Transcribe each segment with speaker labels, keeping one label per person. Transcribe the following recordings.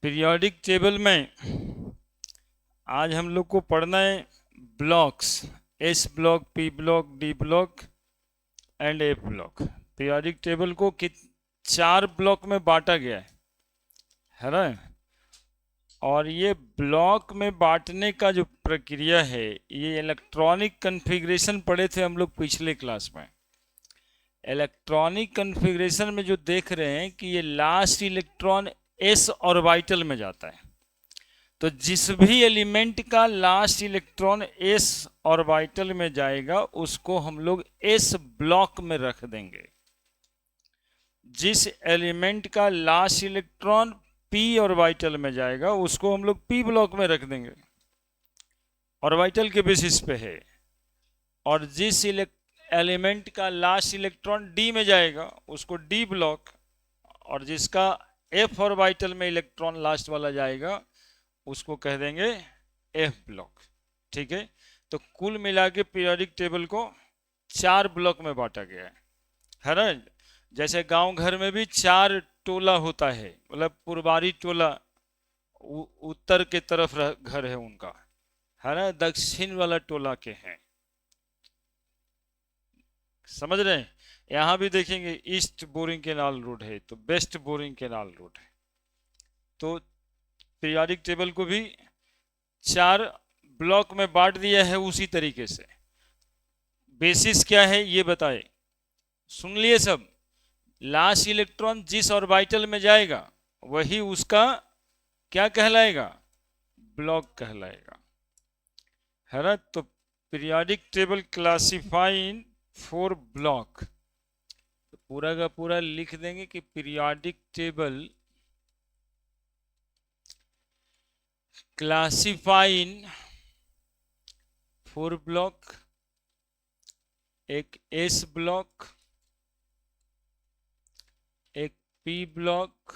Speaker 1: Periodic table में आज हम लोग को पढ़ना है blocks. S block, P block, D block and F block. Periodic table को 4 ब्लॉक में बांटा गया है ना। और ये ब्लॉक में बांटने का जो प्रक्रिया है, ये इलेक्ट्रॉनिक कन्फिग्रेशन पढ़े थे हम लोग पिछले क्लास में। इलेक्ट्रॉनिक कन्फिग्रेशन में जो देख रहे हैं कि ये लास्ट इलेक्ट्रॉन एस ऑर्बिटल में जाता है, तो जिस भी एलिमेंट का लास्ट इलेक्ट्रॉन एस ऑर्बिटल में जाएगा उसको हम लोग एस ब्लॉक में रख देंगे। जिस एलिमेंट का लास्ट इलेक्ट्रॉन पी ऑर्बिटल में जाएगा उसको हम लोग पी ब्लॉक में रख देंगे, ऑर्बिटल के बेसिस पे है। और जिस एलिमेंट का लास्ट इलेक्ट्रॉन डी में जाएगा उसको डी ब्लॉक, और जिसका एफ ऑर्बिटल में इलेक्ट्रॉन लास्ट वाला जाएगा उसको कह देंगे एफ ब्लॉक। ठीक है, तो कुल मिला के पीरियोडिक टेबल को 4 ब्लॉक में बांटा गया है ना। जैसे गांव घर में भी 4 टोला होता है, मतलब पुरबारी टोला उत्तर के तरफ घर है उनका, है ना, दक्षिण वाला टोला के हैं। समझ रहे हैं। यहां भी देखेंगे ईस्ट बोरिंग केनाल रोड है तो वेस्ट बोरिंग केनाल रोड है। तो पीरियोडिक टेबल को भी 4 ब्लॉक में बांट दिया है उसी तरीके से। बेसिस क्या है ये बताए, सुन लिए सब। लास्ट इलेक्ट्रॉन जिस ऑर्बिटल में जाएगा वही उसका क्या कहलाएगा, ब्लॉक कहलाएगा, है ना। तो पीरियोडिक टेबल क्लासिफाइंग 4 ब्लॉक, तो पूरा का पूरा लिख देंगे कि पीरियोडिक टेबल क्लासिफाइंग 4 ब्लॉक, एक एस ब्लॉक, एक पी ब्लॉक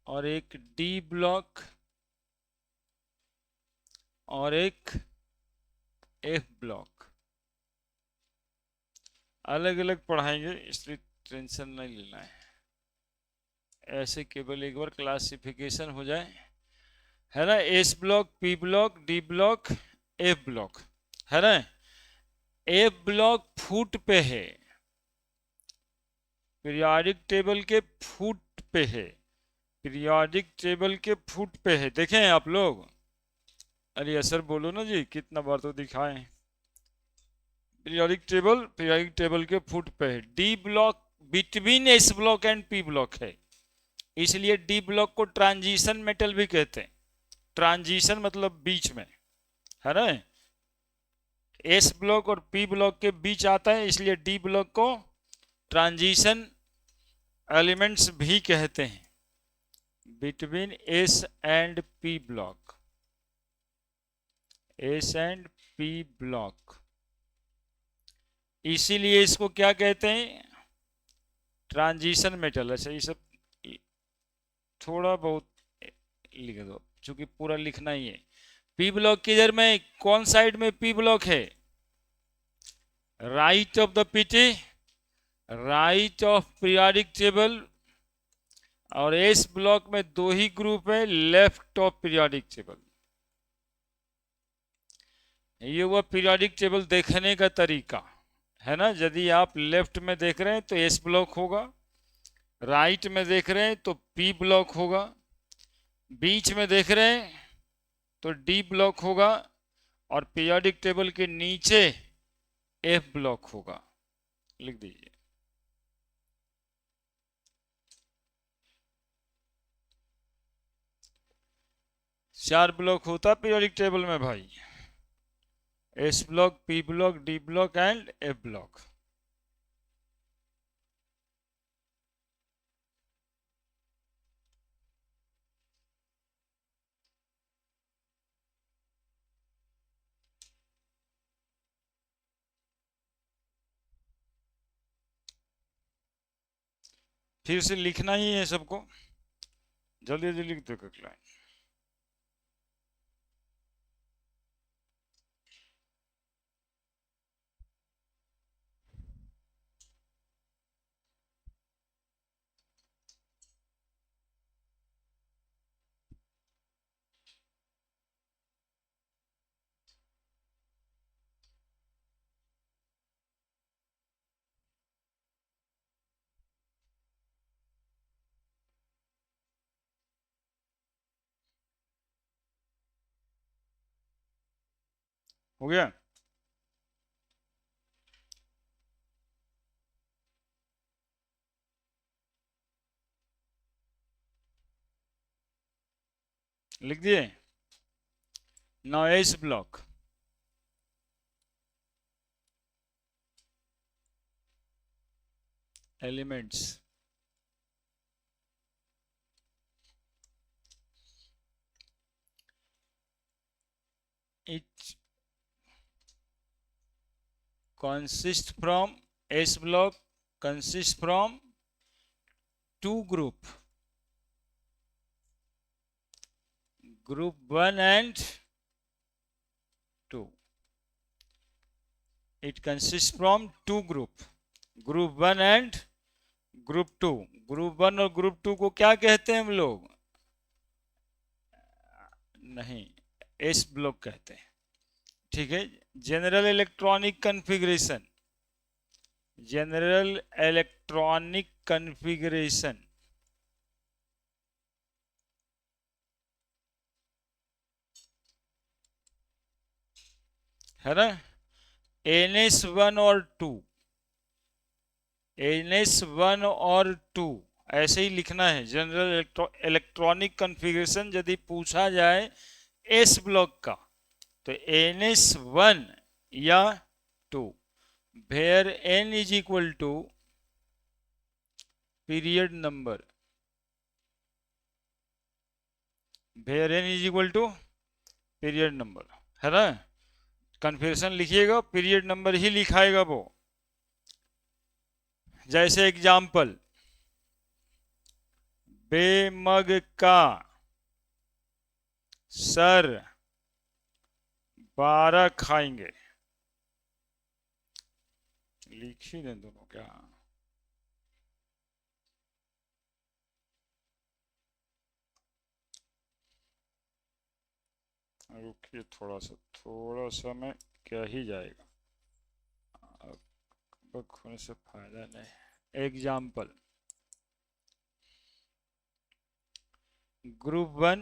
Speaker 1: और एक डी ब्लॉक और एक एफ ब्लॉक। अलग अलग पढ़ाएंगे इसलिए टेंशन नहीं लेना है, ऐसे केवल एक बार क्लासिफिकेशन हो जाए, है ना। S block, P block, D block, F block, है ना। एफ ब्लॉक फुट पे है, पीरियोडिक टेबल के फुट पे है, पीरियोडिक टेबल के फुट पे है। देखें आप लोग, अरे असर बोलो ना जी, कितना बार तो दिखाएं। पीरियोडिक टेबल के फुट पे है। D block between S block and P block है, इसलिए डी ब्लॉक को ट्रांजिशन मेटल भी कहते हैं। ट्रांजिशन मतलब बीच में, है ना। एस ब्लॉक और पी ब्लॉक के बीच आता है, इसलिए डी ब्लॉक को ट्रांजिशन एलिमेंट्स भी कहते हैं, between S and P block, S and P block. इसीलिए इसको क्या कहते हैं, ट्रांजिशन मेटल। अच्छा ये सब थोड़ा बहुत लिख दो क्योंकि पूरा लिखना ही है। पी ब्लॉक किधर में, कौन साइड में पी ब्लॉक है, right of the PT, right of periodic table. और एस ब्लॉक में 2 ही ग्रुप है, लेफ्ट ऑफ पीरियोडिक टेबल। ये हुआ पीरियोडिक टेबल देखने का तरीका, है ना। यदि आप लेफ्ट में देख रहे हैं तो एस ब्लॉक होगा, राइट में देख रहे हैं तो पी ब्लॉक होगा, बीच में देख रहे हैं तो डी ब्लॉक होगा, और पीरियोडिक टेबल के नीचे एफ ब्लॉक होगा। लिख दीजिए। चार ब्लॉक होता पीरियोडिक टेबल में भाई, S block, P block, D block and F block. फिर से लिखना ही है सबको, जल्दी जल्दी लिख दो लाइन। हो गया। लिख दिए। Now S block, elements, it consists from, S block consists from two group, group 1 and 2. It consists from two group 1 and group 2. group 1 और group 2 को क्या कहते हैं हम लोग? नहीं, एस ब्लॉक कहते हैं। ठीक है, general electronic configuration, general electronic configuration, है ना। NS1 और 2, NS1 और 2 ऐसे ही लिखना है। जनरल इलेक्ट्रॉनिक कॉन्फ़िगरेशन यदि पूछा जाए एस ब्लॉक का तो NS1 या 2, where n is equal to period number, where n is equal to period number, है ना। कन्फिग्रेशन लिखिएगा, पीरियड नंबर ही लिखाएगा वो। जैसे एग्जाम्पल, बेमग का सर 12 खाएंगे, लिख ही दें दोनों क्या। रुकिए थोड़ा सा में क्या ही जाएगा, अब होने से फायदा नहीं। एग्जाम्पल, ग्रुप 1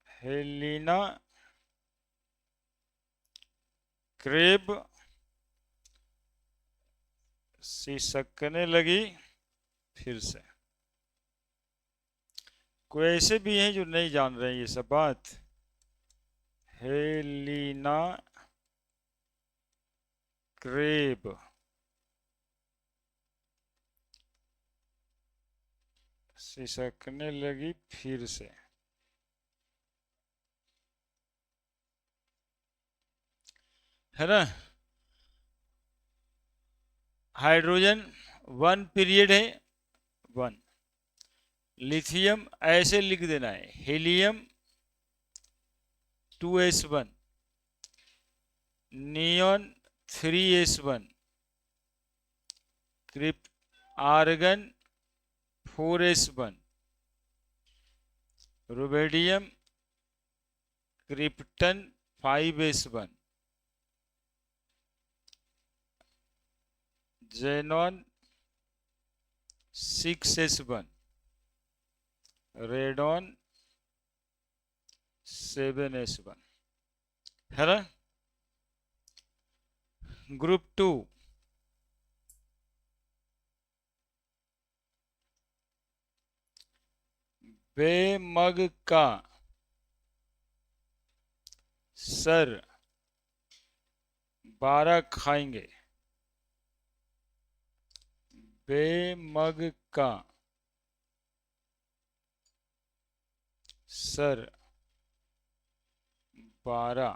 Speaker 1: हेलिना क्रेब सिसकने लगी फिर से। कोई ऐसे भी हैं जो नहीं जान रहे हैं ये सब बात। हेलिना क्रेब सिसकने लगी फिर से, है ना। हाइड्रोजन 1 पीरियड है 1, लिथियम ऐसे लिख देना है, helium 2s1, neon 3s1, argon 4s1, rubidium krypton 5s1, xenon 6s1, radon 7s1, है ना। ग्रुप 2 बेमग का सर 12 खाएंगे, बेमग का सर 12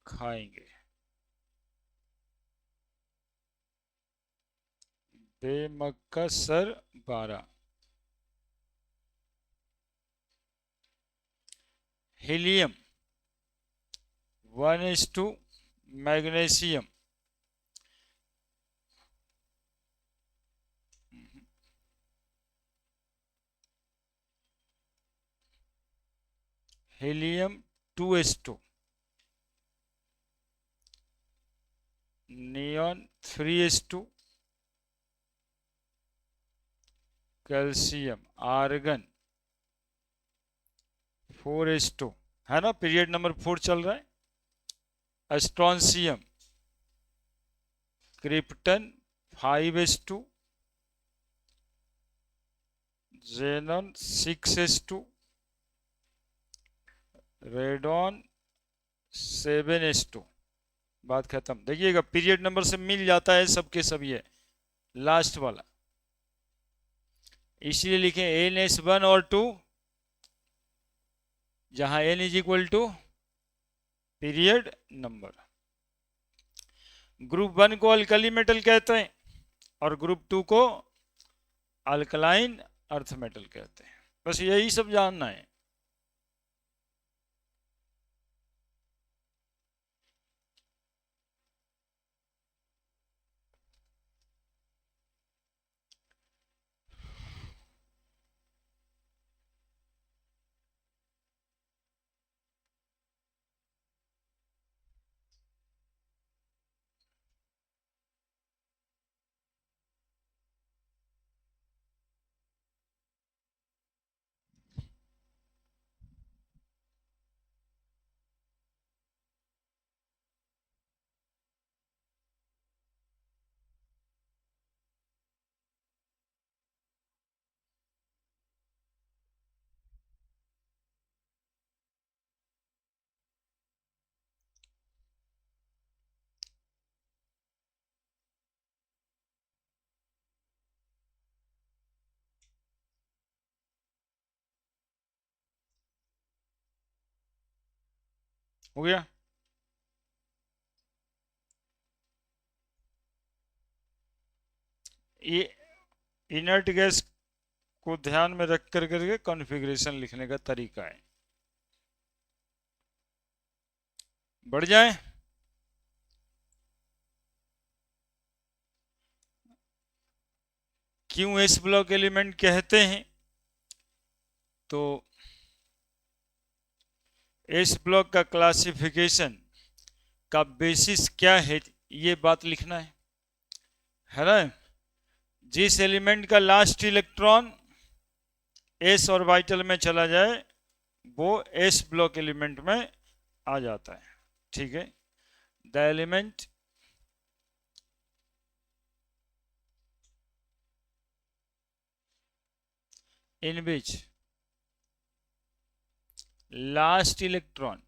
Speaker 1: खाएंगे, बेमग का सर 12। Helium 1:2 magnesium, helium 2:2, neon 3:2, calcium, argon 4s2, है ना, पीरियड नंबर 4 चल रहा है। Strontium, krypton 5s2, xenon 6s2, radon 7s2। बात खत्म। देखिएगा पीरियड नंबर से मिल जाता है सबके सब, ये लास्ट वाला, इसलिए लिखे NS1 और 2, जहां N is equal to period number. Group 1 को अल्कली मेटल कहते हैं और ग्रुप 2 को अल्कलाइन अर्थ मेटल कहते हैं। बस यही सब जानना है। हो गया। ये इनर्ट गैस को ध्यान में रख कर करके कॉन्फ़िगरेशन लिखने का तरीका है। बढ़ जाए। क्यों एस ब्लॉक एलिमेंट कहते हैं? तो एस ब्लॉक का क्लासिफिकेशन का बेसिस क्या है, ये बात लिखना है ना। जिस एलिमेंट का लास्ट इलेक्ट्रॉन एस ऑर्बिटल में चला जाए वो एस ब्लॉक एलिमेंट में आ जाता है। ठीक है। The element in which last electron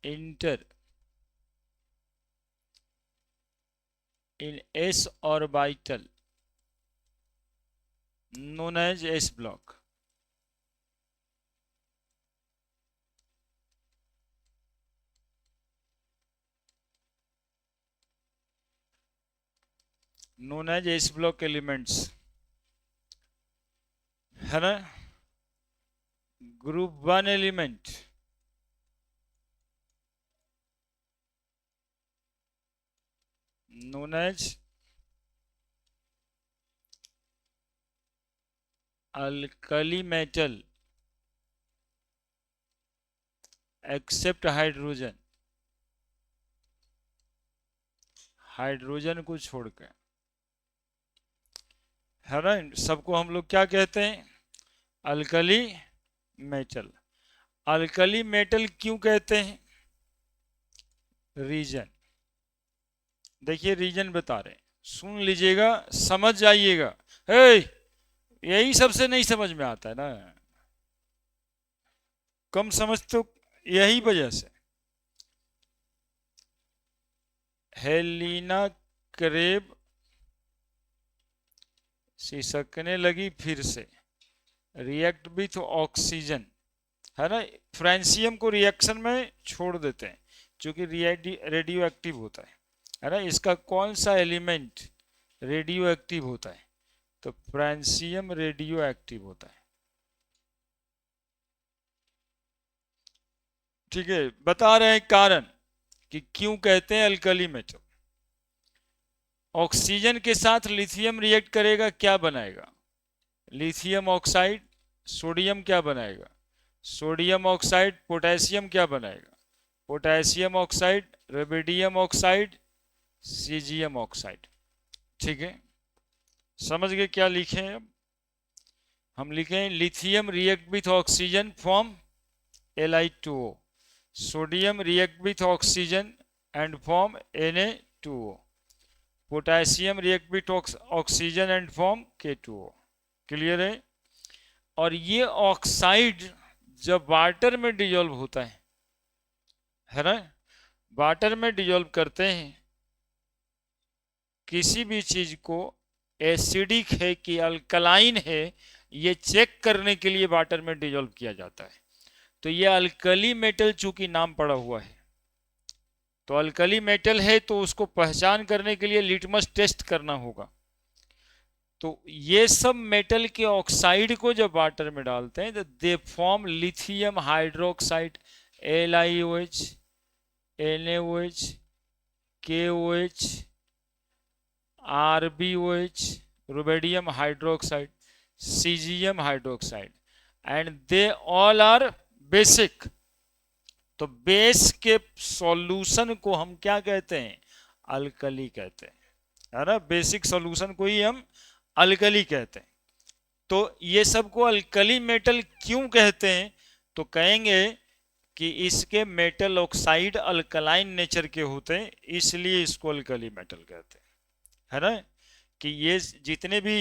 Speaker 1: enter in s orbital known as s block, known as s block elements, है ना। Group 1 element known as alkali metal except hydrogen, hydrogen को छोड़कर, है ना। सबको हम लोग क्या कहते हैं? Alkali metal. अल्कली मेटल क्यों कहते हैं? रीजन देखिए, रीजन बता रहे हैं, सुन लीजिएगा, समझ जाइएगा। यही सबसे नहीं समझ में आता है ना, कम समझ तो यही वजह से। हेलिना क्रेब सिसकने लगी फिर से, रिएक्ट विथ ऑक्सीजन, है ना। फ्रांसियम को रिएक्शन में छोड़ देते हैं क्योंकि रेडियो एक्टिव होता है ना। इसका कौन सा एलिमेंट रेडियो एक्टिव होता है? तो फ्रांसियम रेडियो एक्टिव होता है। ठीक है। बता रहे हैं कारण कि क्यों कहते हैं अल्कली मेटल। ऑक्सीजन के साथ लिथियम रिएक्ट करेगा, क्या बनाएगा? Lithium oxide. सोडियम क्या बनाएगा? Sodium oxide. पोटेशियम क्या बनाएगा? Potassium oxide. Rubidium oxide, caesium oxide. ठीक है, समझ गए क्या लिखे हैं अब? हम लिखें lithium react with oxygen form Li2O, sodium react with oxygen and form Na2O, potassium react with oxygen and form K2O। Clear है? और ये ऑक्साइड जब वाटर में डिजोल्व होता है ना, वाटर में डिजोल्व करते हैं किसी भी चीज को, एसिडिक है कि अल्कलाइन है, ये चेक करने के लिए वाटर में डिजोल्व किया जाता है। तो ये अल्कली मेटल चूंकि नाम पड़ा हुआ है, तो अल्कली मेटल है तो उसको पहचान करने के लिए लिटमस टेस्ट करना होगा। तो ये सब मेटल के ऑक्साइड को जब वाटर में डालते हैं तो they form lithium hydroxide, LiOH, NaOH, KOH, RbOH, rubidium hydroxide, caesium hydroxide, and they all are basic. तो बेस के सॉल्यूशन को हम क्या कहते हैं? अल्कली कहते हैं, है ना। बेसिक सॉल्यूशन को ही हम अल्कली कहते हैं। तो ये सबको अल्कली मेटल क्यों कहते हैं? तो कहेंगे कि इसके मेटल ऑक्साइड अल्कलाइन नेचर के होते हैं, इसलिए इसको अल्कली मेटल कहते हैं, है ना। कि ये जितने भी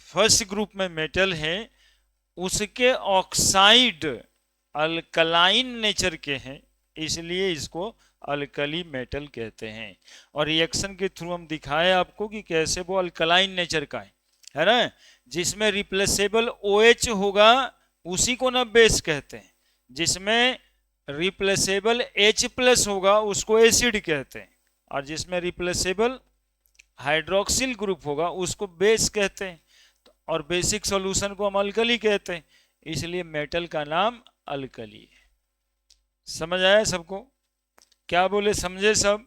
Speaker 1: फर्स्ट ग्रुप में मेटल हैं उसके ऑक्साइड अल्कलाइन नेचर के हैं, इसलिए इसको अल्कली मेटल कहते हैं। और रिएक्शन के थ्रू हम दिखाए आपको कि कैसे वो अल्कलाइन नेचर का है ना। जिसमें रिप्लेसेबल OH होगा उसी को ना बेस कहते हैं, जिसमें रिप्लेसेबल H+ होगा उसको एसिड कहते हैं, और जिसमें रिप्लेसेबल हाइड्रोक्सिल ग्रुप होगा उसको बेस कहते हैं। और बेसिक सॉल्यूशन को हम अल्कली कहते हैं, इसलिए मेटल का नाम अल्कली है। समझ आया सबको? क्या बोले, समझे सब?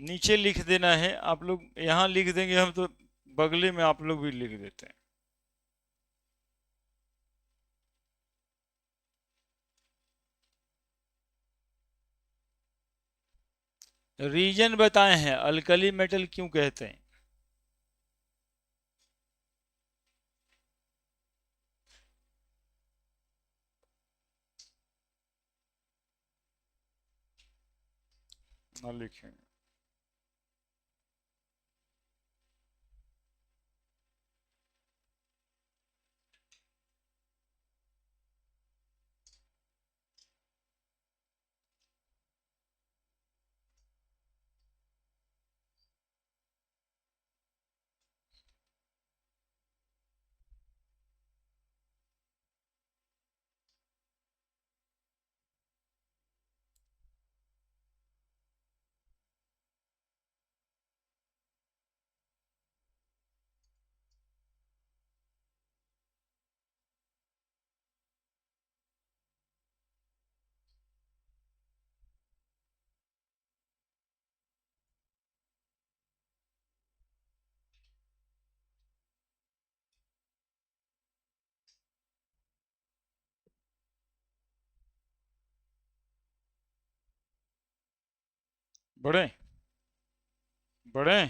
Speaker 1: नीचे लिख देना है आप लोग, यहां लिख देंगे हम तो बगले में आप लोग भी लिख देते हैं। रीजन बताए हैं अल्कली मेटल क्यों कहते हैं। ना लिखें। बड़े बड़े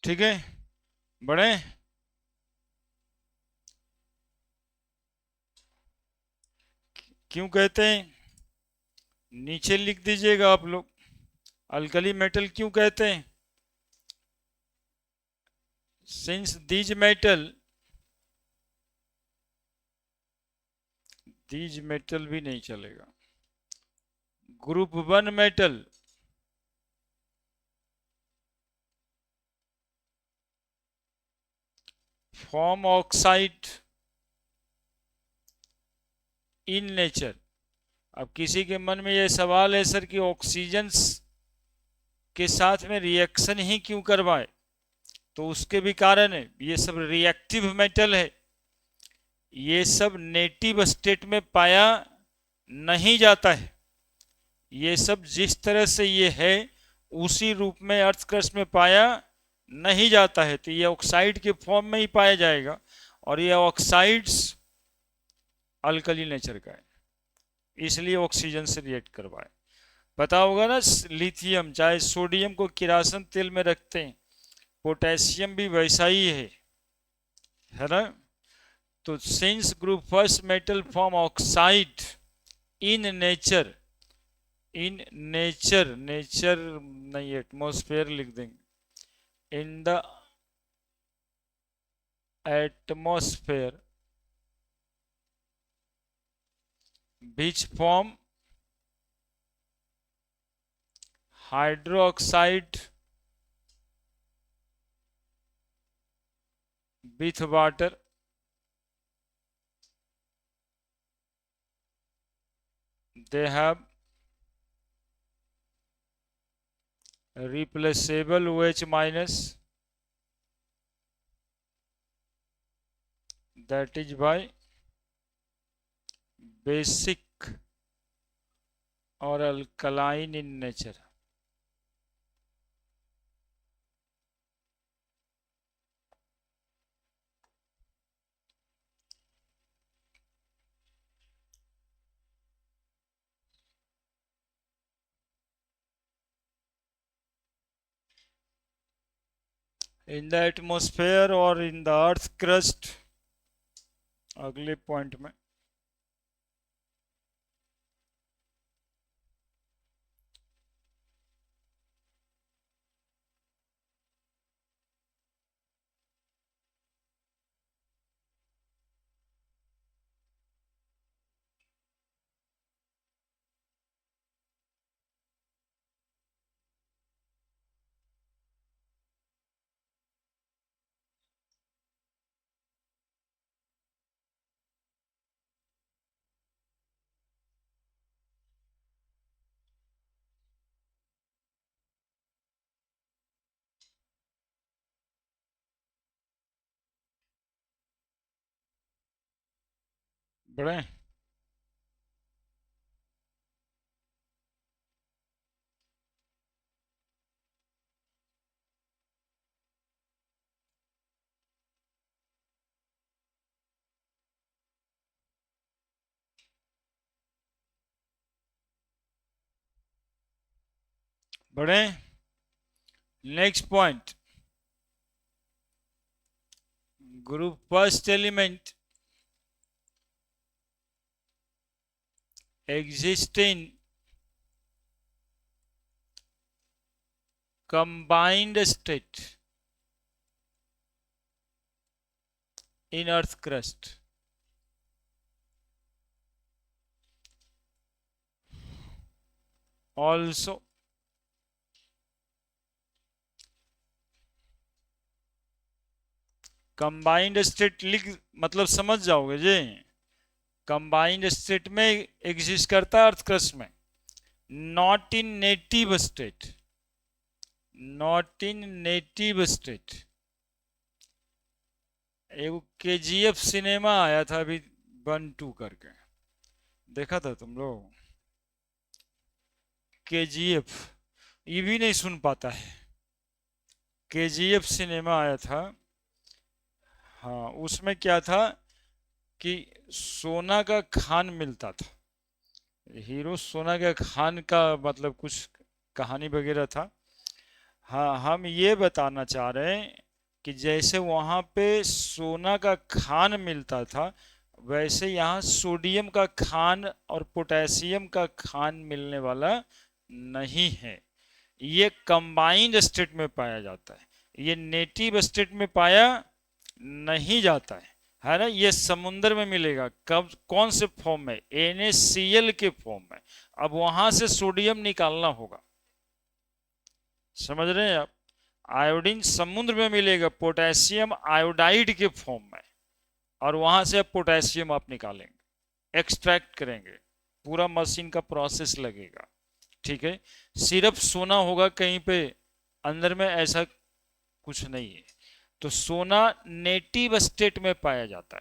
Speaker 1: ठीक है। बड़े क्यों कहते हैं नीचे लिख दीजिएगा आप लोग। अल्कली मेटल क्यों कहते हैं? since these metal भी नहीं चलेगा, group 1 metal form oxide in nature. अब किसी के मन में यह सवाल है सर कि ऑक्सीजन के साथ में रिएक्शन ही क्यों करवाए, तो उसके भी कारण है, ये सब रिएक्टिव मेटल है, ये सब नेटिव स्टेट में पाया नहीं जाता है, ये सब जिस तरह से ये है उसी रूप में अर्थ क्रस्ट में पाया नहीं जाता है, तो ये ऑक्साइड के फॉर्म में ही पाया जाएगा, और ये ऑक्साइड्स अल्कली नेचर का है, इसलिए ऑक्सीजन से रिएक्ट करवाए। पता होगा ना, लिथियम चाहे सोडियम को किरासन तेल में रखते हैं, पोटेशियम भी वैसा ही है ना। तो since group first metal form oxide in nature नहीं, एटमॉस्फेयर लिख देंगे, इन the atmosphere which form hydroxide with water, they have replaceable OH minus, that is by basic और alkaline in nature. In the atmosphere और in the earth crust, अगले point में बढ़े। बढ़े, next point, group first element exist in combined state in earth crust, also combined state लिख, मतलब समझ जाओगे जी, कंबाइंड स्टेट में एग्जिस्ट करता है अर्थ क्रस्ट में, not in native state, not in native state. एक KGF सिनेमा आया था अभी 1-2 करके, देखा था तुम लोग? KGF ये भी नहीं सुन पाता है, KGF सिनेमा आया था। हाँ, उसमें क्या था कि सोना का खान मिलता था, हीरो सोना का खान का मतलब कुछ कहानी वगैरह था। हाँ, हम ये बताना चाह रहे हैं कि जैसे वहाँ पे सोना का खान मिलता था, वैसे यहाँ सोडियम का खान और पोटेशियम का खान मिलने वाला नहीं है, ये कंबाइंड स्टेट में पाया जाता है, ये नेटिव स्टेट में पाया नहीं जाता है ना। ये समुद्र में मिलेगा, कब, कौन से फॉर्म में, NaCl के फॉर्म में। अब वहां से सोडियम निकालना होगा, समझ रहे हैं आप। आयोडीन समुद्र में मिलेगा पोटेशियम आयोडाइड के फॉर्म में, और वहां से अब पोटेशियम आप निकालेंगे, एक्सट्रैक्ट करेंगे, पूरा मशीन का प्रोसेस लगेगा, ठीक है। सिर्फ सोना होगा कहीं पे अंदर में, ऐसा कुछ नहीं है। तो सोना नेटिव स्टेट में पाया जाता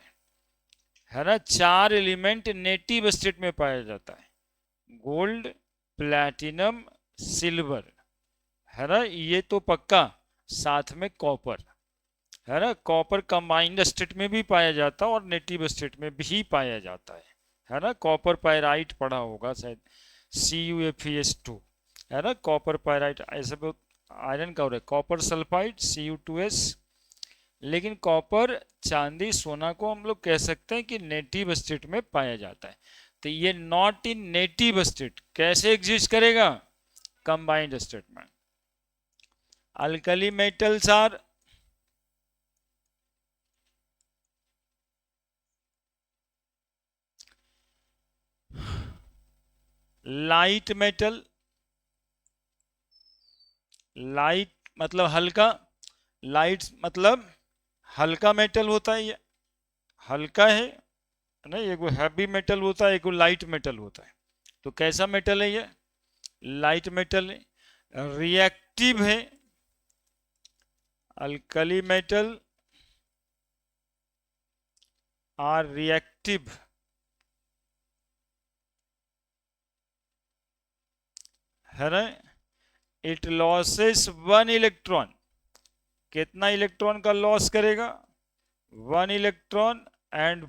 Speaker 1: है ना। 4 एलिमेंट नेटिव स्टेट में पाया जाता है, गोल्ड, प्लैटिनम, सिल्वर, है ना, ये तो पक्का। साथ में कॉपर, है ना। कॉपर कंबाइंड स्टेट में भी पाया जाता है और नेटिव स्टेट में भी पाया जाता है ना। कॉपर पायराइट पढ़ा होगा शायद, CuFeS2, है ना। कॉपर पायराइट ऐसे बहुत आयरन का हो रहा है, कॉपर सल्फाइड Cu2S। लेकिन कॉपर, चांदी, सोना को हम लोग कह सकते हैं कि नेटिव स्टेट में पाया जाता है। तो ये नॉट इन नेटिव स्टेट कैसे एग्जिस्ट करेगा? कंबाइंड स्टेट में। Alkali metals are light metal, light मतलब हल्का, लाइट मतलब हल्का मेटल होता है, ये हल्का है ना। एक हैवी मेटल होता है, एक लाइट मेटल होता है। तो कैसा मेटल है ये? लाइट मेटल है। रिएक्टिव है, अल्कली मेटल आर रिएक्टिव, है ना। इट लॉसेस 1 इलेक्ट्रॉन, कितना इलेक्ट्रॉन का लॉस करेगा? 1 electron, and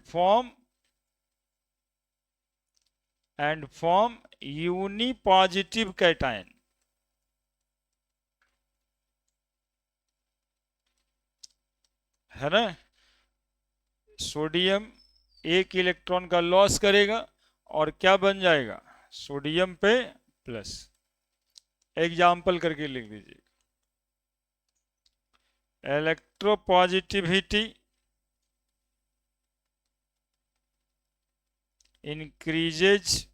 Speaker 1: form uni positive cation, है ना। सोडियम 1 इलेक्ट्रॉन का लॉस करेगा और क्या बन जाएगा? सोडियम पे प्लस। एग्जाम्पल करके लिख दीजिए। इलेक्ट्रोपॉजिटिविटी इंक्रीजेज,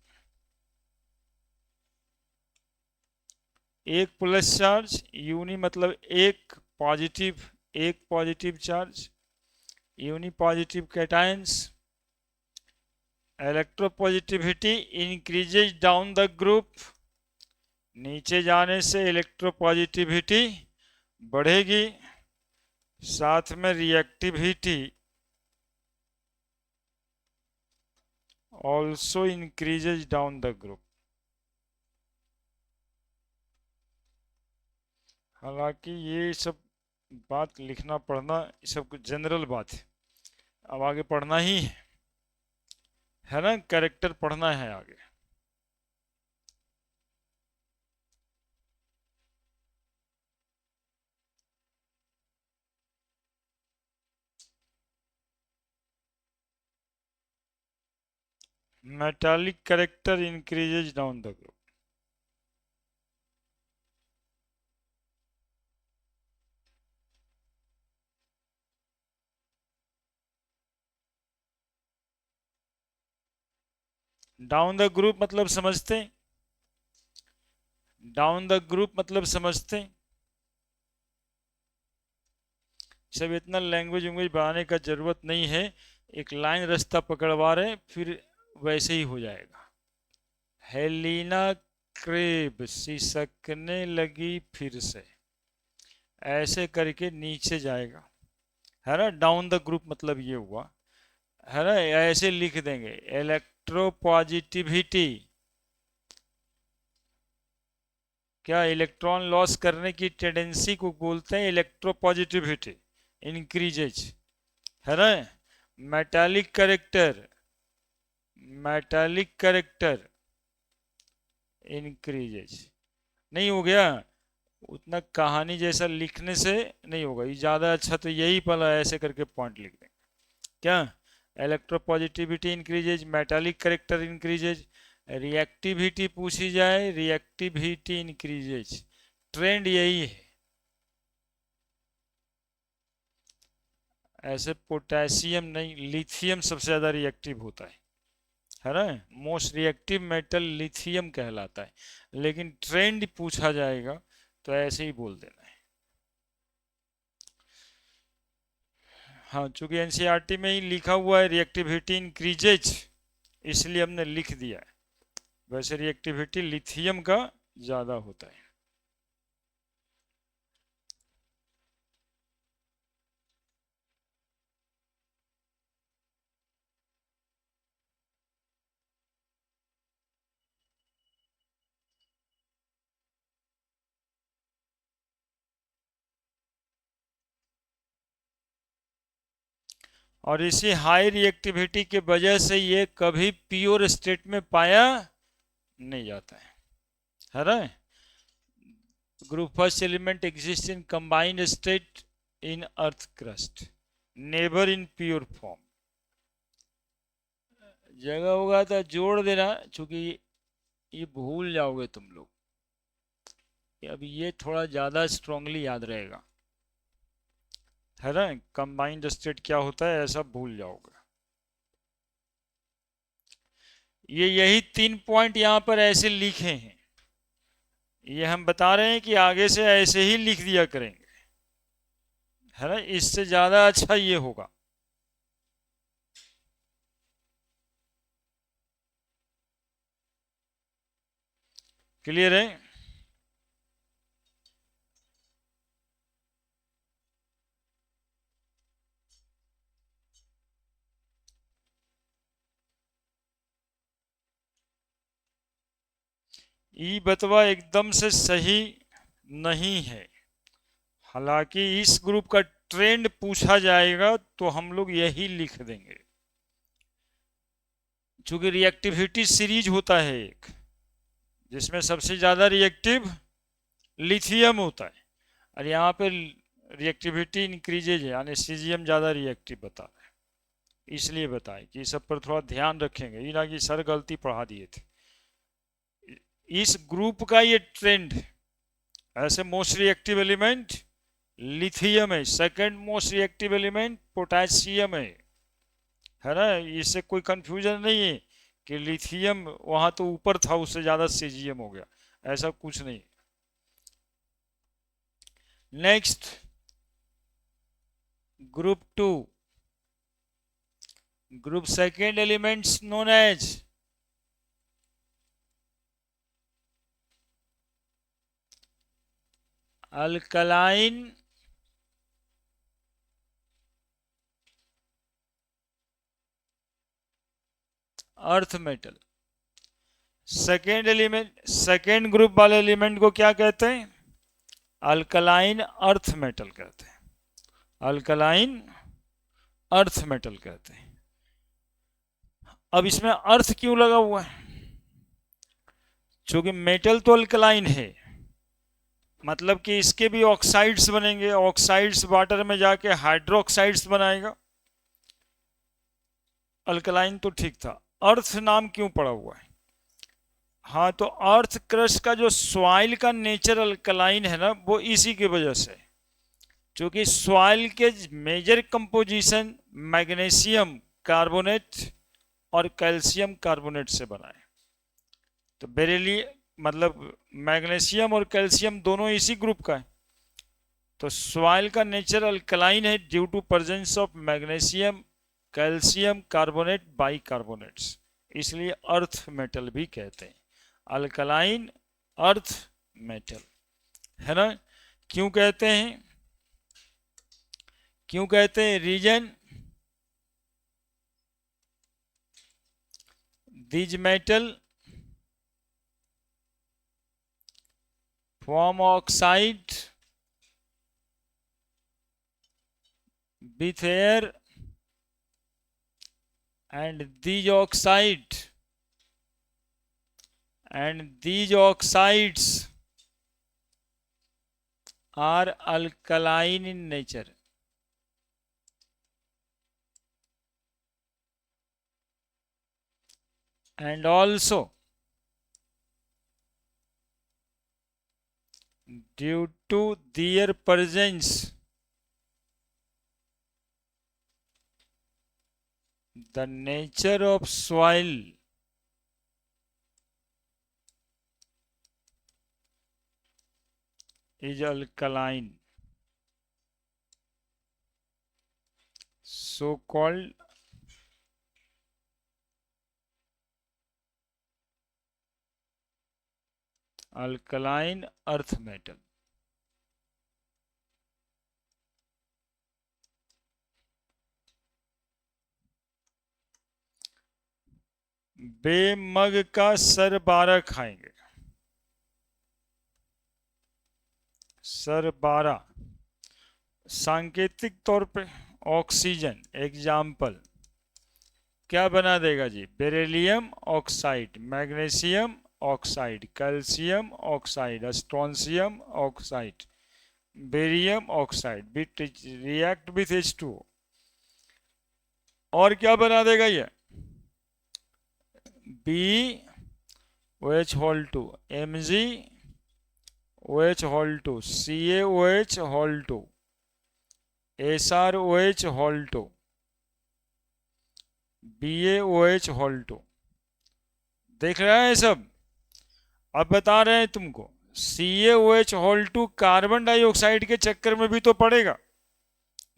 Speaker 1: एक प्लस चार्ज, यूनी मतलब एक positive charge, uni positive cations. Electropositivity increases down the group, नीचे जाने से इलेक्ट्रोपॉजिटिविटी बढ़ेगी, साथ में reactivity also increases down the group. हालांकि ये सब बात लिखना पढ़ना ये सब कुछ जनरल बात है, अब आगे पढ़ना ही है ना, कैरेक्टर पढ़ना है आगे। Metallic character increases down the group. Down the group मतलब समझते, डाउन द ग्रुप मतलब समझते। सब इतना लैंग्वेज वैंग्वेज बढ़ाने का जरूरत नहीं है, एक लाइन रास्ता पकड़वा रहे फिर वैसे ही हो जाएगा। हेलिना क्रेब सिसकने लगी फिर से, ऐसे करके नीचे जाएगा, है ना। डाउन द ग्रुप मतलब ये हुआ, है ना। ऐसे लिख देंगे, इलेक्ट्रोपॉजिटिविटी क्या इलेक्ट्रॉन लॉस करने की टेंडेंसी को बोलते हैं इलेक्ट्रोपॉजिटिविटी इंक्रीजेज, है ना। Metallic character increases. नहीं हो गया उतना, कहानी जैसा लिखने से नहीं होगा, ये ज़्यादा अच्छा तो यही पहला ऐसे करके पॉइंट लिख देंगे। क्या? Electropositivity increases, metallic character increases, reactivity पूछी जाए रिएक्टिविटी इंक्रीजेज, ट्रेंड यही है। ऐसे पोटेशियम नहीं, लिथियम सबसे ज़्यादा रिएक्टिव होता है ना। मोस्ट रिएक्टिव मेटल लिथियम कहलाता है, लेकिन ट्रेंड पूछा जाएगा तो ऐसे ही बोल देना है। हाँ, चूंकि एनसीईआरटी में ही लिखा हुआ है रिएक्टिविटी इंक्रीजेज, इसलिए हमने लिख दिया है। वैसे रिएक्टिविटी लिथियम का ज़्यादा होता है। और इसी हाई रिएक्टिविटी के वजह से ये कभी प्योर स्टेट में पाया नहीं जाता है ना। Group first element exist in combined state in earth crust, never in pure form. जगह होगा तो जोड़ देना, क्योंकि ये भूल जाओगे तुम लोग। अभी ये थोड़ा ज़्यादा स्ट्रांगली याद रहेगा, है ना। कंबाइंड स्टेट क्या होता है ऐसा भूल जाओगे। ये यही 3 पॉइंट यहाँ पर ऐसे लिखे हैं, ये हम बता रहे हैं कि आगे से ऐसे ही लिख दिया करेंगे, है ना। इससे ज़्यादा अच्छा ये होगा। क्लियर है। ई बतवा एकदम से सही नहीं है, हालांकि इस ग्रुप का ट्रेंड पूछा जाएगा तो हम लोग यही लिख देंगे। चूंकि रिएक्टिविटी सीरीज होता है एक, जिसमें सबसे ज़्यादा रिएक्टिव लिथियम होता है, और यहाँ पे रिएक्टिविटी इंक्रीजेज है, यानी सीजियम ज़्यादा रिएक्टिव बता रहा है। इसलिए बताए कि इस सब पर थोड़ा ध्यान रखेंगे, ये ना कि सर गलती पढ़ा दिए थे। इस ग्रुप का ये ट्रेंड, ऐसे मोस्ट रिएक्टिव एलिमेंट लिथियम है, second most reactive element potassium है ना। इससे कोई कंफ्यूजन नहीं है कि लिथियम वहां तो ऊपर था, उससे ज़्यादा सीजियम हो गया, ऐसा कुछ नहीं। Next, group 2, group second elements known as alkaline earth metal. Second element, second group वाले एलिमेंट को क्या कहते हैं? अल्कलाइन अर्थ मेटल कहते हैं, अल्कलाइन अर्थ मेटल कहते हैं। अब इसमें अर्थ क्यों लगा हुआ है? क्योंकि मेटल तो अल्कलाइन है, मतलब कि इसके भी ऑक्साइड्स बनेंगे, ऑक्साइड्स वाटर में जाके हाइड्रोक्साइड्स बनाएगा। अल्कलाइन तो ठीक था, अर्थ नाम क्यों पड़ा हुआ है? हाँ, तो अर्थ क्रस्ट का जो सॉइल का नेचर अल्कलाइन है ना, वो इसी की वजह से, क्योंकि सॉइल के मेजर कंपोजिशन मैग्नीशियम कार्बोनेट और कैल्शियम कार्बोनेट से बना है। तो बेरिली मतलब मैग्नीशियम और कैल्शियम दोनों इसी ग्रुप का है। तो सॉइल का नेचर अल्कलाइन है due to presence of magnesium calcium carbonate bicarbonates, इसलिए अर्थ मेटल भी कहते हैं, अल्कलाइन अर्थ मेटल, है ना। क्यों कहते हैं? क्यों कहते हैं? Reason, these metal form oxide with air, and these oxides are alkaline in nature. And also due to their presence the nature of soil is alkaline, so called alkaline earth metal. बेमग का सर 12 खाएंगे, sir 12। सांकेतिक तौर पे oxygen example क्या बना देगा जी? Beryllium oxide, magnesium oxide, calcium oxide, strontium oxide, barium oxide, which react with H2O। और क्या बना देगा ये? BOH2, MgOH2, CaOH2, SrOH2, BaOH2। देख रहे हैं सब? अब बता रहे हैं तुमको, CaOH2 कार्बन डाइऑक्साइड के चक्कर में भी तो पड़ेगा।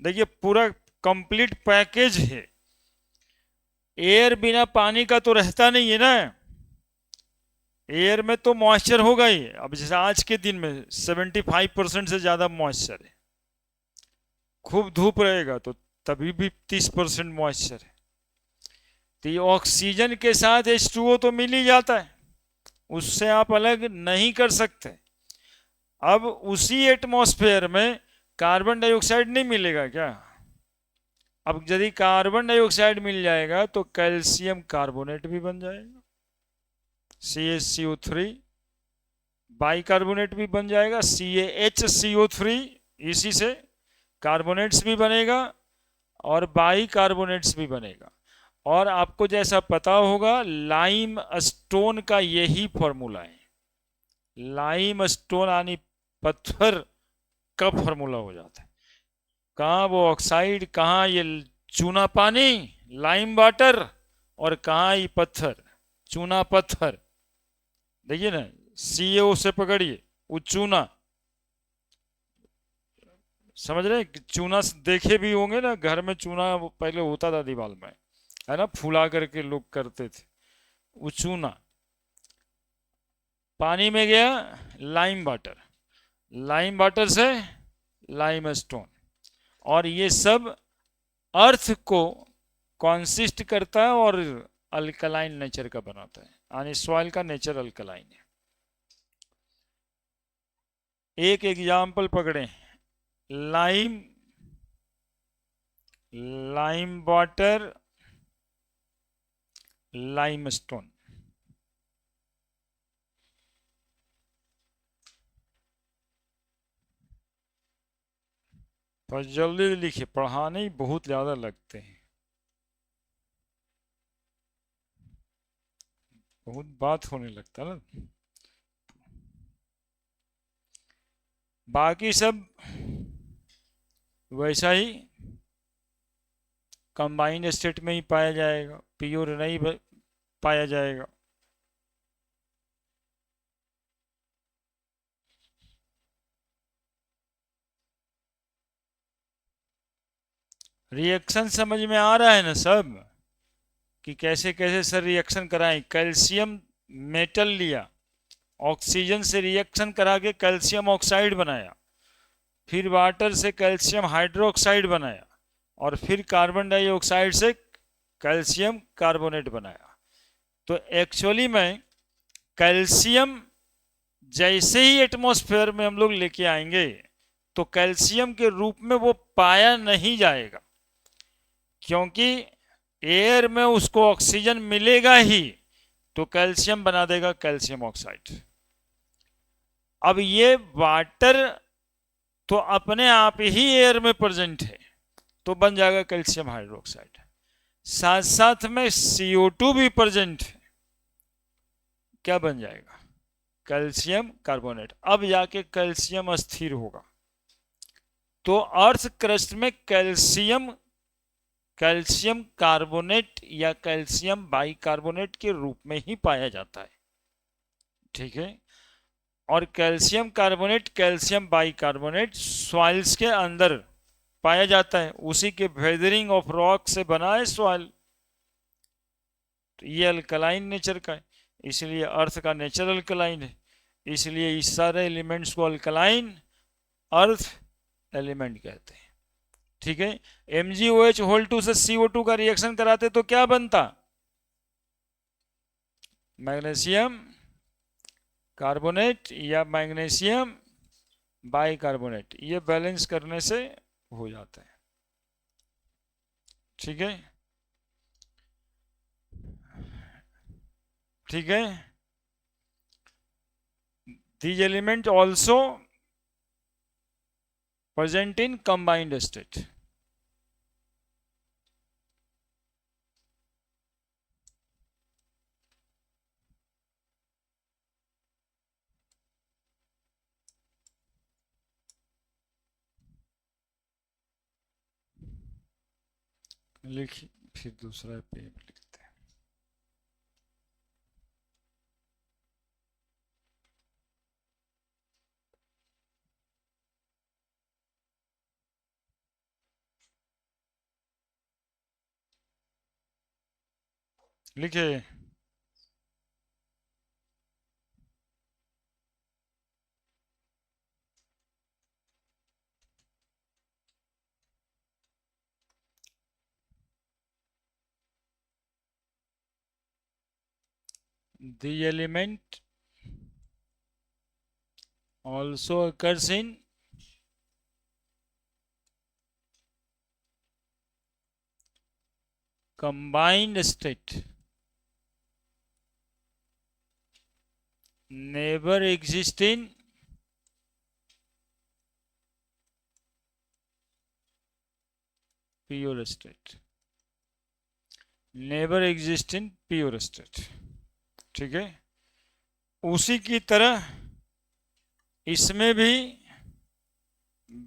Speaker 1: देखिए पूरा कंप्लीट पैकेज है। एयर बिना पानी का तो रहता नहीं है ना, एयर में तो मॉइस्चर होगा ही। अब जैसे आज के दिन में 75% से ज्यादा मॉइस्चर है, खूब धूप रहेगा तो तभी भी 30% मॉइस्चर है। तो ये ऑक्सीजन के साथ H2O तो मिल ही जाता है, उससे आप अलग नहीं कर सकते। अब उसी एटमॉस्फेयर में कार्बन डाइऑक्साइड नहीं मिलेगा क्या? अब यदि कार्बन डाइऑक्साइड मिल जाएगा तो कैल्शियम कार्बोनेट भी बन जाएगा, CaCO3, बाइकार्बोनेट भी बन जाएगा, CaHCO3, इसी से कार्बोनेट्स भी बनेगा और बाइकार्बोनेट्स भी बनेगा। और आपको जैसा पता होगा लाइम स्टोन का यही फॉर्मूला है, लाइम स्टोन यानी पत्थर का फॉर्मूला हो जाता है। कहाँ वो ऑक्साइड, कहाँ ये चूना पानी लाइम वाटर, और कहाँ ये पत्थर चूना पत्थर। देखिए ना, CaO से पकड़िए वो चूना, समझ रहे? चूना देखे भी होंगे ना, घर में चूना पहले होता था दीवार में, है ना, फुला करके लोग करते थे। वो चूना पानी में गया, लाइम वाटर, लाइम वाटर से लाइम स्टोन, और ये सब अर्थ को कॉन्सिस्ट करता है और अल्कलाइन नेचर का बनाता है, यानी सॉइल का नेचर अल्कलाइन है। एक एग्जाम्पल पकड़े, lime, lime water, lime stone. तो जल्दी लिखिए, पढ़ाने ही बहुत ज्यादा लगते हैं, बहुत बात होने लगता है ना। बाकी सब वैसा ही कंबाइंड स्टेट में ही पाया जाएगा, प्योर नहीं पाया जाएगा। रिएक्शन समझ में आ रहा है ना सब, कि कैसे कैसे सर रिएक्शन कराएं। कैल्शियम मेटल लिया, ऑक्सीजन से रिएक्शन करा के कैल्शियम ऑक्साइड बनाया, फिर वाटर से कैल्शियम हाइड्रोक्साइड बनाया, और फिर कार्बन डाइऑक्साइड से कैल्शियम कार्बोनेट बनाया। तो एक्चुअली में कैल्शियम जैसे ही एटमॉस्फेयर में हम लोग लेके आएंगे तो कैल्शियम के रूप में वो पाया नहीं जाएगा, क्योंकि एयर में उसको ऑक्सीजन मिलेगा ही तो कैल्शियम बना देगा कैल्शियम ऑक्साइड। अब ये वाटर तो अपने आप ही एयर में प्रेजेंट है तो बन जाएगा कैल्शियम हाइड्रोक्साइड, साथ साथ में CO2 भी प्रेजेंट है, क्या बन जाएगा? Calcium carbonate. अब जाके कैल्शियम स्थिर होगा। तो अर्थ क्रस्ट में कैल्शियम कैल्शियम कार्बोनेट या कैल्शियम बाइकार्बोनेट के रूप में ही पाया जाता है। ठीक है, और calcium carbonate, calcium bicarbonate soils के अंदर पाया जाता है, उसी के वेदरिंग ऑफ रॉक से बना है सॉइल। तो ये अल्कलाइन नेचर का है, इसलिए अर्थ का नेचर अल्कलाइन है, इसलिए इस सारे एलिमेंट्स को अल्कलाइन अर्थ एलिमेंट कहते हैं। ठीक है, MgOH होल 2 से CO2 का रिएक्शन कराते तो क्या बनता? मैग्नीशियम कार्बोनेट या मैग्नीशियम बाइकार्बोनेट, ये बैलेंस करने से हो जाता है। ठीक है, ठीक है। These elements also present in combined state. लिखिए, फिर दूसरा पे लिखते हैं। लिखिए, the element also occurs in combined state, never exist in pure state, never exist in pure state। ठीक है, उसी की तरह इसमें भी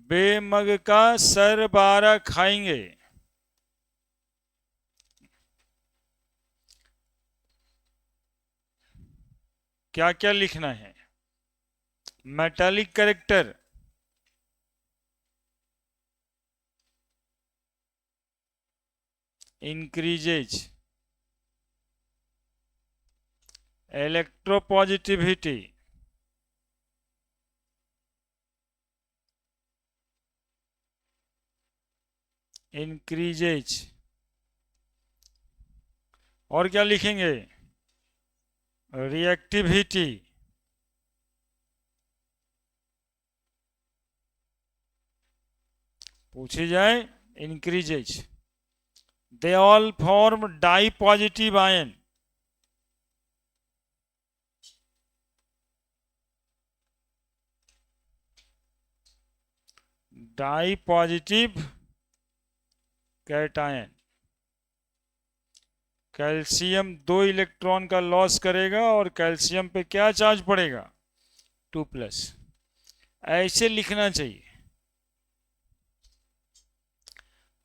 Speaker 1: बेमग का सर बारह खाएंगे। क्या क्या लिखना है? Metallic character, increases electropositivity, increases, और क्या लिखेंगे? रिएक्टिविटी, पूछी जाए increases. They all form di positive ion, di positive cation. Calcium 2 electron का लॉस करेगा और कैल्शियम पे क्या चार्ज पड़ेगा? 2+। ऐसे लिखना चाहिए,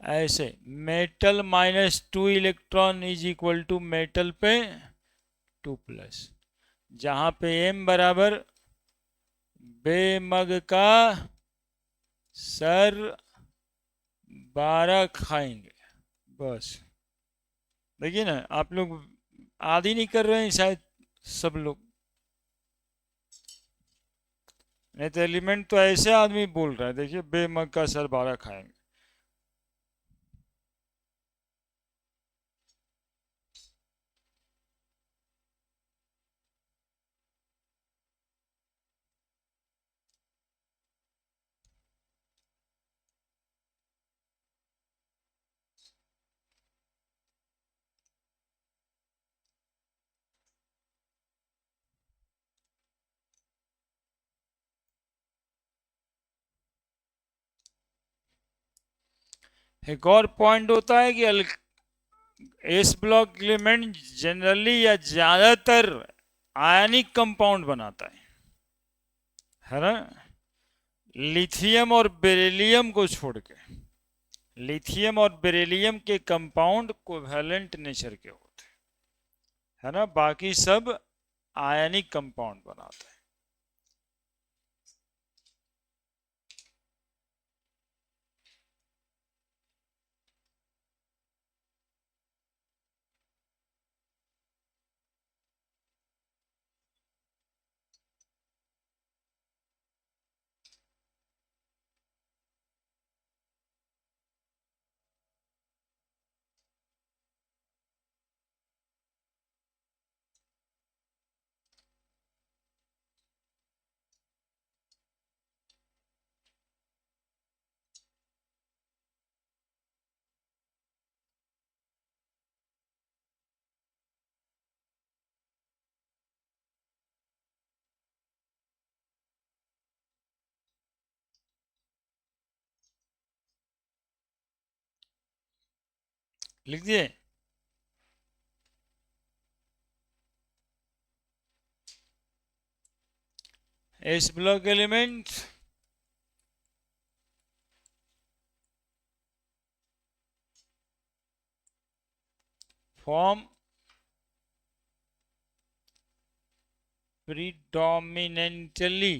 Speaker 1: ऐसे metal -2 electron is equal to metal पे 2+, जहां पे M बराबर बेमग का सर 12 खाएंगे। बस देखिए ना, आप लोग आदि नहीं कर रहे हैं शायद सब लोग, नहीं तो एलिमेंट तो ऐसे आदमी बोल रहा है। देखिए, बेमग का सर 12 खाएंगे। एक और पॉइंट होता है कि एस ब्लॉक एलिमेंट जनरली या ज्यादातर आयनिक कंपाउंड बनाता है ना, लिथियम और बेरिलियम को छोड़ के। लिथियम और बेरिलियम के कंपाउंड कोवैलेंट नेचर के होते हैं, है ना, बाकी सब आयनिक कंपाउंड बनाते हैं। लिख दिए। S block element form predominantly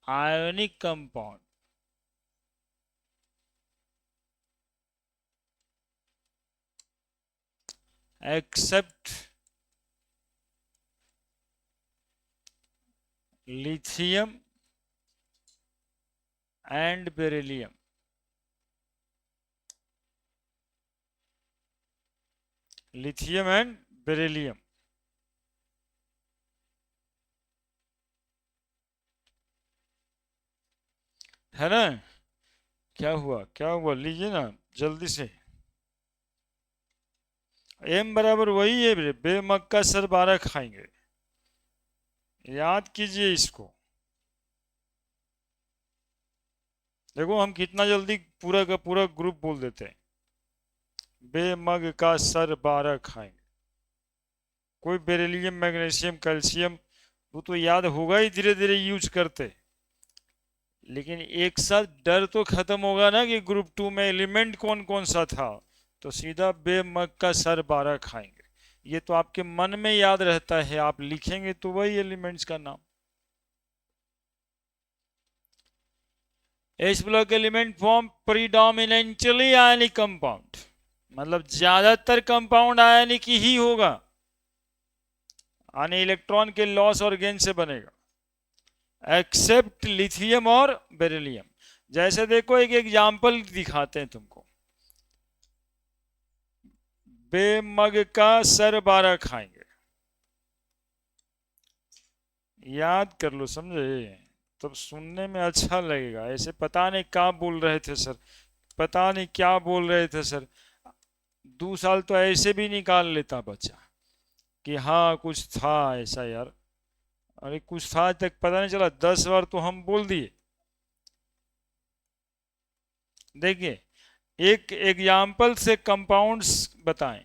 Speaker 1: ionic compound except lithium and beryllium. Lithium and beryllium, है ना। क्या हुआ, क्या हुआ, लीजिए ना जल्दी से। एम बराबर वही है, बेमक्का सर 12 खाएंगे, याद कीजिए इसको। देखो हम कितना जल्दी पूरा का पूरा ग्रुप बोल देते हैं। बेमग का सर 12 खाएंगे। कोई बेरिलियम मैग्नीशियम कैल्शियम वो तो याद होगा ही, धीरे धीरे यूज करते, लेकिन एक साथ डर तो खत्म होगा ना कि ग्रुप 2 में एलिमेंट कौन कौन सा था। तो सीधा बेमग का सर 12 खाएंगे, ये तो आपके मन में याद रहता है, आप लिखेंगे तो वही एलिमेंट्स का नाम। S block element form predominantly ionic compound, मतलब ज्यादातर कंपाउंड आयनिक ही होगा, यानी इलेक्ट्रॉन के लॉस और गेन से बनेगा, एक्सेप्ट लिथियम और बेरिलियम। जैसे देखो एक एग्जांपल दिखाते हैं तुमको। बेमग का सर 12 खाएंगे, याद कर लो, समझे, तब सुनने में अच्छा लगेगा। ऐसे पता नहीं क्या बोल रहे थे सर, पता नहीं क्या बोल रहे थे सर, 2 साल तो ऐसे भी निकाल लेता बच्चा कि हाँ कुछ था ऐसा यार। अरे कुछ था तक पता नहीं चला, 10 बार तो हम बोल दिए। देखिए एक एग्जाम्पल से कंपाउंड्स बताएं।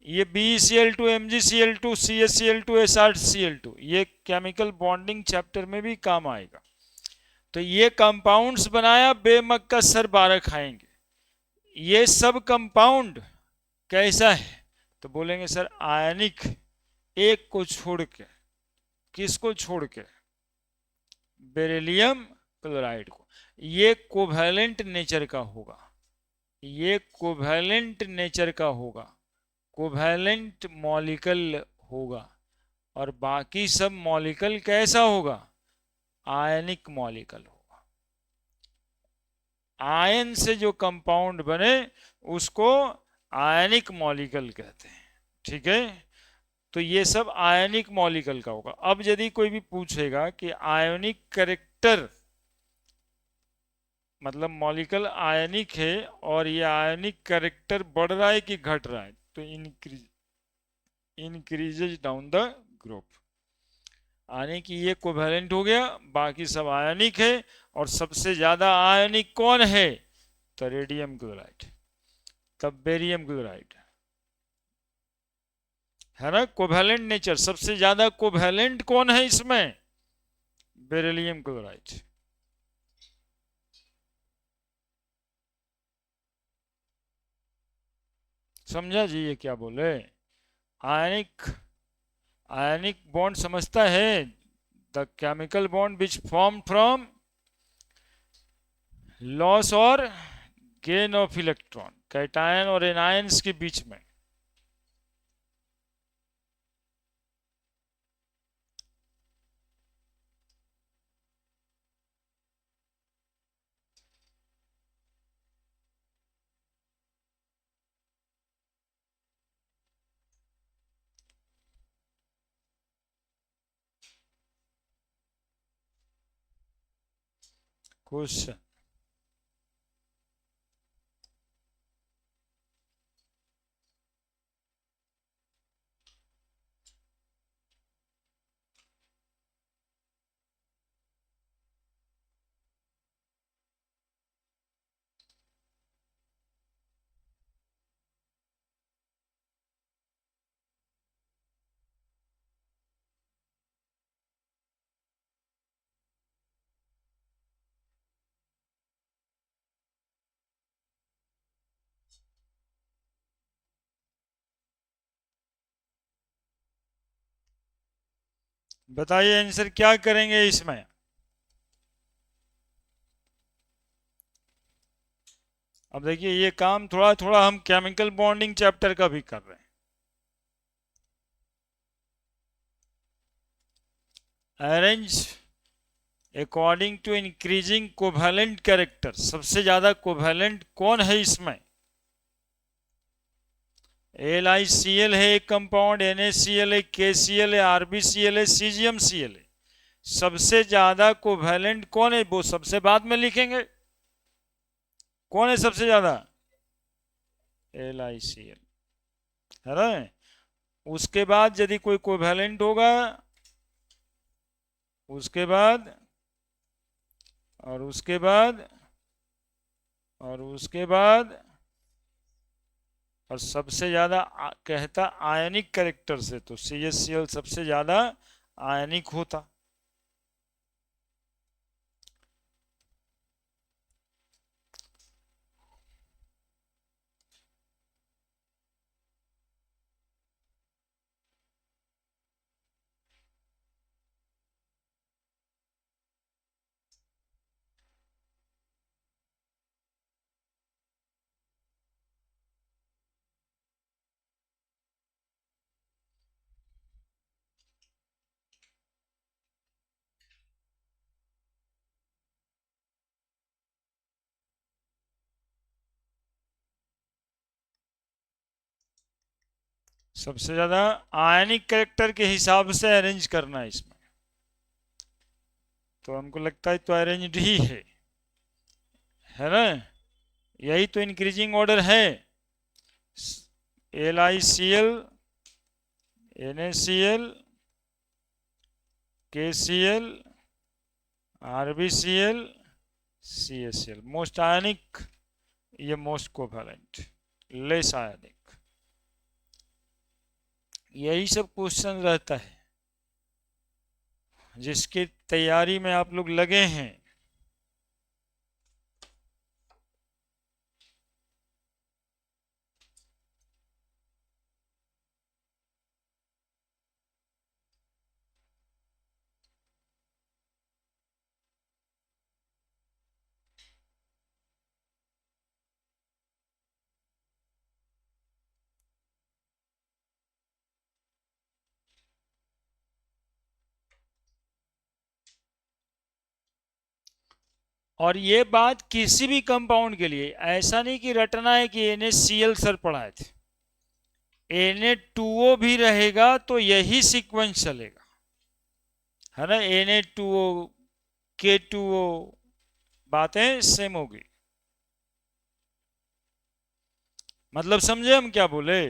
Speaker 1: ये BeCl2 MgCl2 CaCl2 SrCl2, ये केमिकल बॉन्डिंग चैप्टर में भी काम आएगा। तो ये कंपाउंड्स बनाया, बेमग का सर 12 खाएंगे। ये सब कंपाउंड कैसा है, तो बोलेंगे सर आयनिक, एक को छोड़ के। किसको छोड़ के, बेरिलियम क्लोराइड को। ये कोवैलेंट नेचर का होगा, ये कोवैलेंट नेचर का होगा, कोवैलेंट मॉलिक्यूल होगा। और बाकी सब मॉलिक्यूल कैसा होगा, आयनिक मॉलिक्यूल होगा। आयन से जो कंपाउंड बने उसको आयनिक मॉलिक्यूल कहते हैं, ठीक है। तो ये सब आयनिक मॉलिक्यूल का होगा। अब यदि कोई भी पूछेगा कि आयनिक कैरेक्टर, मतलब मॉलिक्यूल आयनिक है और ये आयनिक कैरेक्टर बढ़ रहा है कि घट रहा है, तो इंक्रीजेज डाउन द ग्रुप, यानी कि ये कोवैलेंट हो गया, बाकी सब आयनिक है। और सबसे ज्यादा आयनिक कौन है, तो रेडियम क्लोराइड, तब बेरियम क्लोराइड, है ना। कोवैलेंट नेचर, सबसे ज्यादा कोवैलेंट कौन है इसमें, बेरिलियम क्लोराइड। समझा जी ये क्या बोले? आयनिक, आयनिक बॉन्ड समझता है? The chemical bond which form from loss और गेन ऑफ इलेक्ट्रॉन, कैटायन और एनायंस के बीच में। क्वेश्चन। बताइए आंसर क्या करेंगे इसमें? अब देखिए ये काम थोड़ा थोड़ा हम केमिकल बॉन्डिंग चैप्टर का भी कर रहे हैं। Arrange according to increasing covalent character, सबसे ज्यादा कोवैलेंट कौन है इसमें? LiCl है एक कंपाउंड, NaCl है, KCl है, RbCl है, CgMCl है। सबसे ज्यादा कोवैलेंट कौन है वो सबसे बाद में लिखेंगे। कौन है सबसे ज्यादा? LiCl है ना। उसके बाद यदि कोई कोवैलेंट होगा, उसके बाद, और उसके बाद, और उसके बाद, और सबसे ज्यादा कहता आयनिक कैरेक्टर से, तो CHCl सबसे ज्यादा आयनिक होता। सबसे ज्यादा आयनिक कैरेक्टर के हिसाब से अरेंज करना है इसमें, तो हमको लगता है तो अरेंज्ड ही है ना। यही तो इंक्रीजिंग ऑर्डर है। LiCl, NaCl, KCl, RbCl, CHCl। Most ionic, ये मोस्ट कोवैलेंट, लेस आयनिक। यही सब क्वेश्चन रहता है जिसकी तैयारी में आप लोग लगे हैं। और ये बात किसी भी कंपाउंड के लिए, ऐसा नहीं कि रटना है कि NaCl सर पढ़ाए थे, Na2O भी रहेगा तो यही सीक्वेंस चलेगा, है ना। Na2O, K2O, बातें सेम होगी। मतलब समझे हम क्या बोले?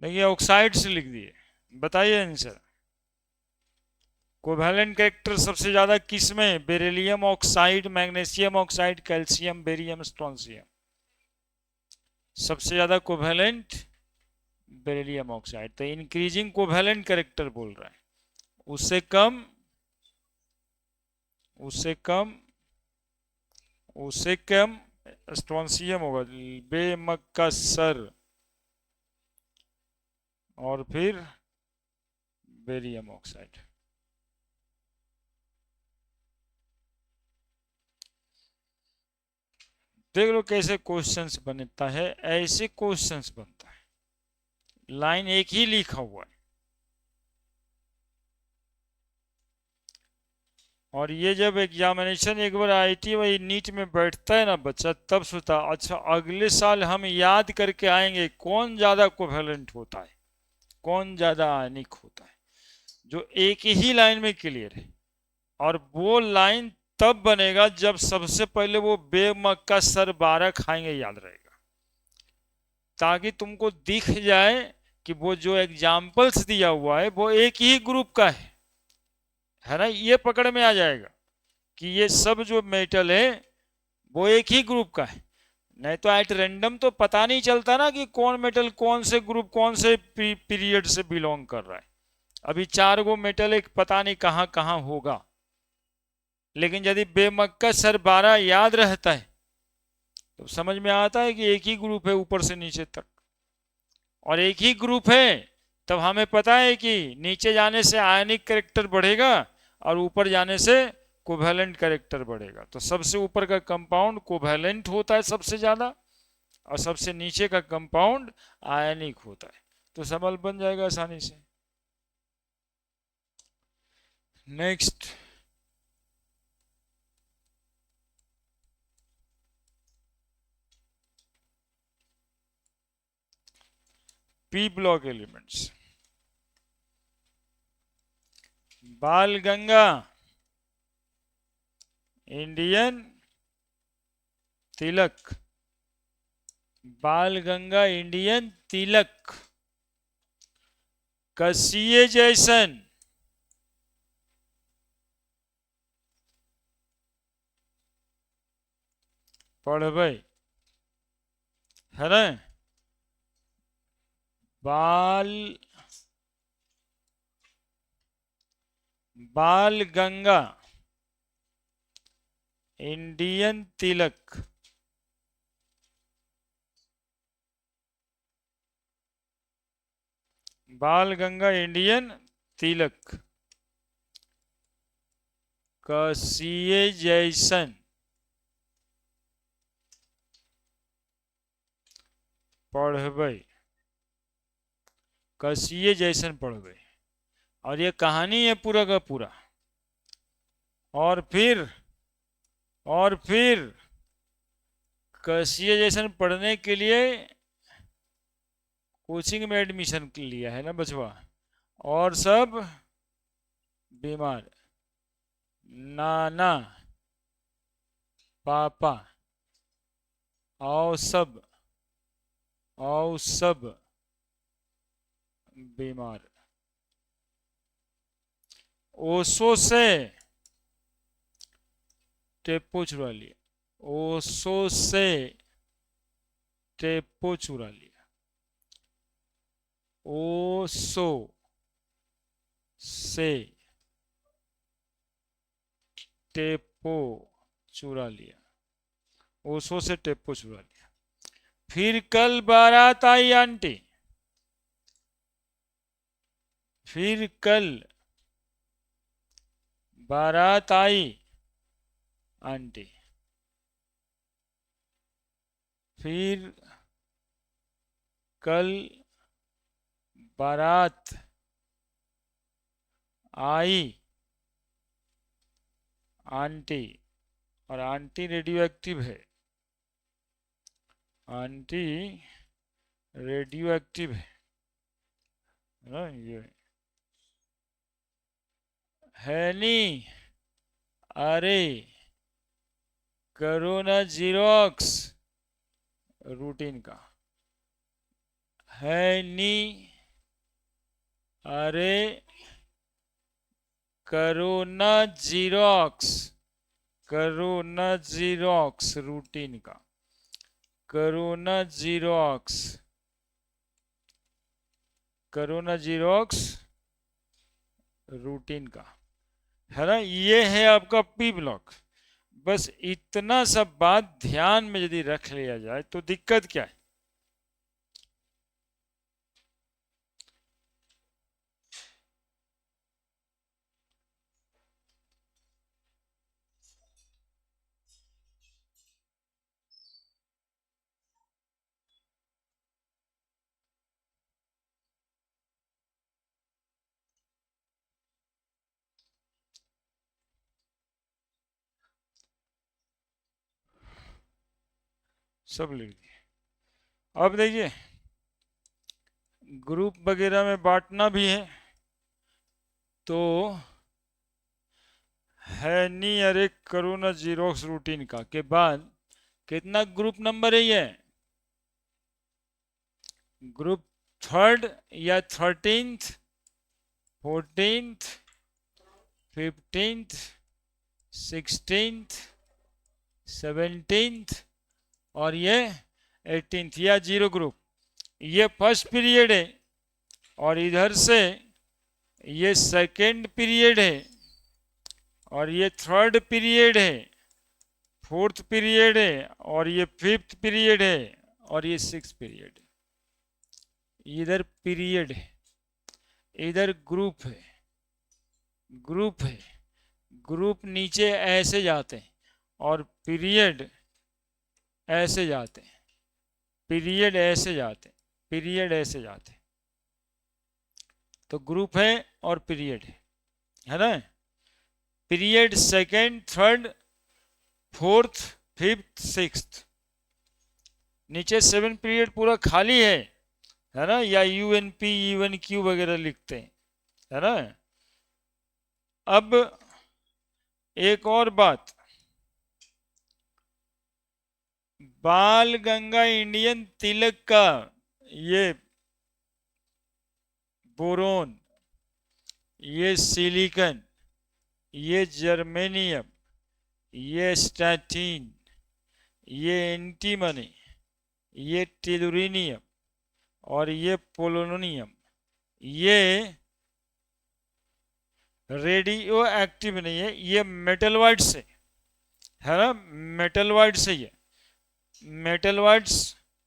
Speaker 1: देखिए ऑक्साइड से लिख दिए, बताइए आंसर। कोवैलेंट कैरेक्टर सबसे ज्यादा किस में? Beryllium oxide, magnesium oxide, calcium, barium, strontium. सबसे ज्यादा कोवैलेंट बेरिलियम ऑक्साइड, तो इंक्रीजिंग कोवैलेंट कैरेक्टर बोल रहा है। उससे कम, उससे कम, उससे कम स्ट्रोंशियम होगा, बेमकसर, और फिर बेरियम ऑक्साइड। देख लो कैसे क्वेश्चंस बनता है, ऐसे क्वेश्चंस बनता है, लाइन एक ही लिखा हुआ है। और ये जब एग्जामिनेशन एक बार आईटी वही नीट में बैठता है ना बच्चा, तब सोचता अच्छा अगले साल हम याद करके आएंगे कौन ज्यादा कोवैलेंट होता है, कौन ज्यादा आयनिक होता है, जो एक ही लाइन में क्लियर है। और वो लाइन तब बनेगा जब सबसे पहले वो बेमक्का सर 12 खाएंगे, याद रहेगा, ताकि तुमको दिख जाए कि वो जो एग्जाम्पल्स दिया हुआ है वो एक ही ग्रुप का है ना, ये पकड़ में आ जाएगा कि ये सब जो मेटल है वो एक ही ग्रुप का है। नहीं तो एट रैंडम तो पता नहीं चलता ना कि कौन मेटल कौन से ग्रुप कौन से पीरियड से बिलोंग कर रहा है। अभी 4 गो मेटल एक पता नहीं कहां कहां होगा, लेकिन यदि बेमक्का सर 12 याद रहता है तो समझ में आता है कि एक ही ग्रुप है ऊपर से नीचे तक। और एक ही ग्रुप है तब हमें पता है कि नीचे जाने से आयनिक कैरेक्टर बढ़ेगा और ऊपर जाने से कोवैलेंट कैरेक्टर बढ़ेगा। तो सबसे ऊपर का कंपाउंड कोवैलेंट होता है सबसे ज्यादा, और सबसे नीचे का कंपाउंड आयनिक होता है। तो सवाल बन जाएगा आसानी से। Next, P block elements. बाल गंगा, इंडियन तिलक, बाल गंगा इंडियन तिलक, कसिए जैसन, पढ़बे है ना, बाल, बाल गंगा इंडियन तिलक, बाल गंगा इंडियन तिलक, कसिए जैसन, पढ़बे, कसिए जैसन पढ़बे। और ये कहानी है पूरा का पूरा। और फिर, और फिर कसिए जैसन पढ़ने के लिए कोचिंग में एडमिशन लिया है ना बचवा, और सब बीमार, नाना पापा और सब बीमार। ओशो से टेपो चुरा लिया, ओशो से टेपो चुरा लिया, ओशो से टेपो चुरा लिया, ओशो से टेपो चुरा लिया। फिर कल बारात आई आंटी, फिर कल बारात आई आंटी, फिर कल बारात आई आंटी, और आंटी रेडियो एक्टिव है, आंटी रेडियो एक्टिव है ना, ये है नी, अरे करो ना जीरोक्स रूटीन का, है नी अरे करो ना जीरोक्स, करो ना जीरोक्स रूटीन का, करो ना जीरोक्स, करो ना जीरोक्स रूटीन का, है ना। ये है आपका पी ब्लॉक। बस इतना सब बात ध्यान में यदि रख लिया जाए तो दिक्कत क्या है। सब लिख दिए। अब देखिए, ग्रुप वगैरह में बांटना भी है तो है नहीं। अरे करो ना जीरोक्स रूटीन का के बाद कितना ग्रुप नंबर है ये, ग्रुप थर्ड या 13th, 14th, 15th, 16th, 17th और ये 18th या जीरो ग्रुप। ये फर्स्ट पीरियड है और इधर से ये सेकेंड पीरियड है और ये थर्ड पीरियड है, फोर्थ पीरियड है और ये फिफ्थ पीरियड है और ये सिक्स पीरियड है। इधर पीरियड है, इधर ग्रुप है, ग्रुप है। ग्रुप नीचे ऐसे जाते हैं और पीरियड ऐसे जाते हैं, पीरियड ऐसे जाते हैं, पीरियड ऐसे जाते हैं। तो ग्रुप है और पीरियड है ना। Period second, third, fourth, fifth, sixth. नीचे सेवन पीरियड पूरा खाली है ना, या यूएनपी यूएन क्यू वगैरह लिखते हैं, है ना। अब एक और बात, बाल गंगा इंडियन तिलक का ये बोरोन, ये सिलिकन, ये जर्मेनियम, ये स्टैटिन, ये एंटीमनी, ये टेलुरिनियम और ये पोलोनियम, ये रेडियो एक्टिव नहीं है, ये मेटलवाइड से है ना, मेटलवाइड से। ये मेटलवाइड्स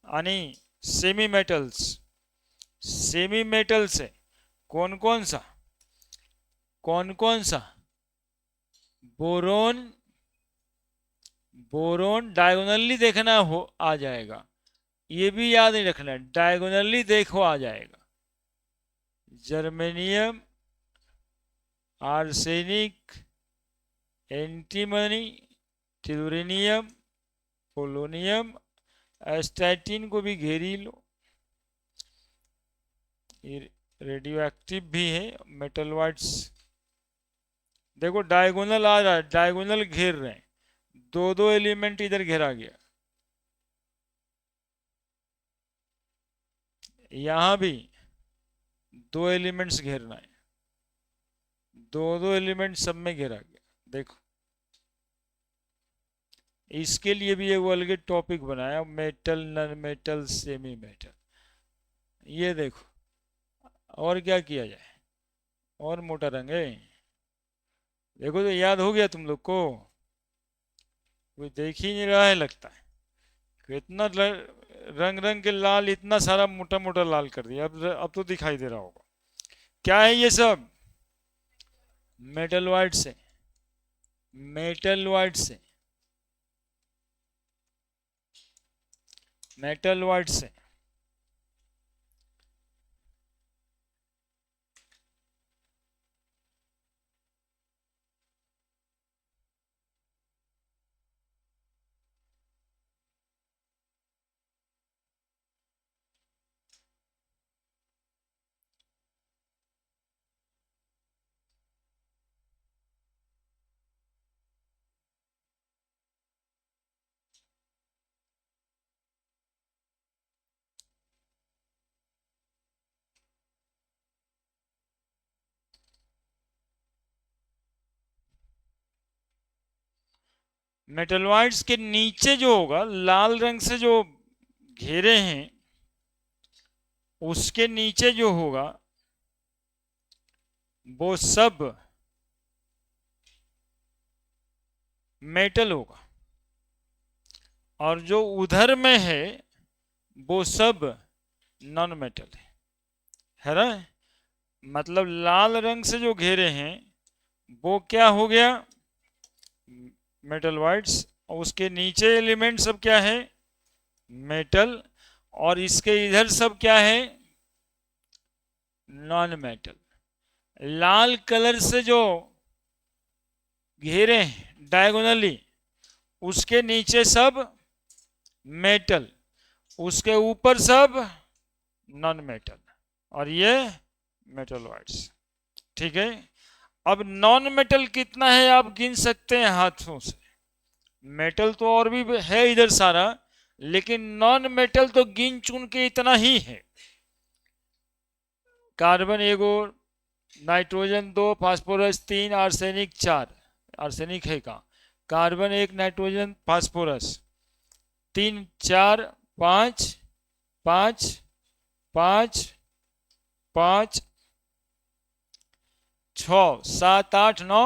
Speaker 1: यानी सेमी मेटल्स, सेमी मेटल से कौन कौन सा, कौन कौन सा, बोरोन, बोरोन डायगोनली देखना हो आ जाएगा, ये भी याद नहीं रखना, डायगोनली देखो आ जाएगा। Germanium, arsenic, antimony, tellurium, polonium, astatine को भी घेर ही लो, ये रेडियो एक्टिव भी है। मेटलवाइड्स देखो डायगोनल आ रहा है, डायगोनल घेर रहे हैं, दो दो एलिमेंट इधर घेरा गया। यहां भी दो एलिमेंट्स घेरना है, दो दो एलिमेंट सब में घेरा गया। देखो इसके लिए भी एक अलग टॉपिक बनाया, metal, non metal, semi metal. ये देखो और क्या किया जाए, और मोटा रंग है। देखो तो याद हो गया तुम लोग को, कोई देख ही नहीं रहा है लगता है। कितना रंग रंग के लाल, इतना सारा मोटा मोटा लाल कर दिया। अब तो दिखाई दे रहा होगा क्या है ये सब। मेटल वाइट से, मेटल वाइट से, मेटल वाइट से। मेटलॉइड्स के नीचे जो होगा लाल रंग से जो घेरे हैं, उसके नीचे जो होगा वो सब मेटल होगा, और जो उधर में है वो सब नॉन मेटल है ना। मतलब लाल रंग से जो घेरे हैं वो क्या हो गया, मेटलॉइड्स, और उसके नीचे एलिमेंट सब क्या है, मेटल, और इसके इधर सब क्या है, नॉन मेटल। लाल कलर से जो घेरे हैं डायगोनली, उसके नीचे सब मेटल, उसके ऊपर सब नॉन मेटल, और ये मेटलॉइड्स। ठीक है। अब नॉन मेटल कितना है आप गिन सकते हैं हाथों से। मेटल तो और भी है इधर सारा, लेकिन नॉन मेटल तो गिन चुन के इतना ही है। कार्बन एगो, नाइट्रोजन 2, फास्फोरस 3, आर्सेनिक 4। आर्सेनिक है का, कार्बन 1, नाइट्रोजन, फास्फोरस 3, 4, 5, 5, 5, 5, 6, 7, 8, 9,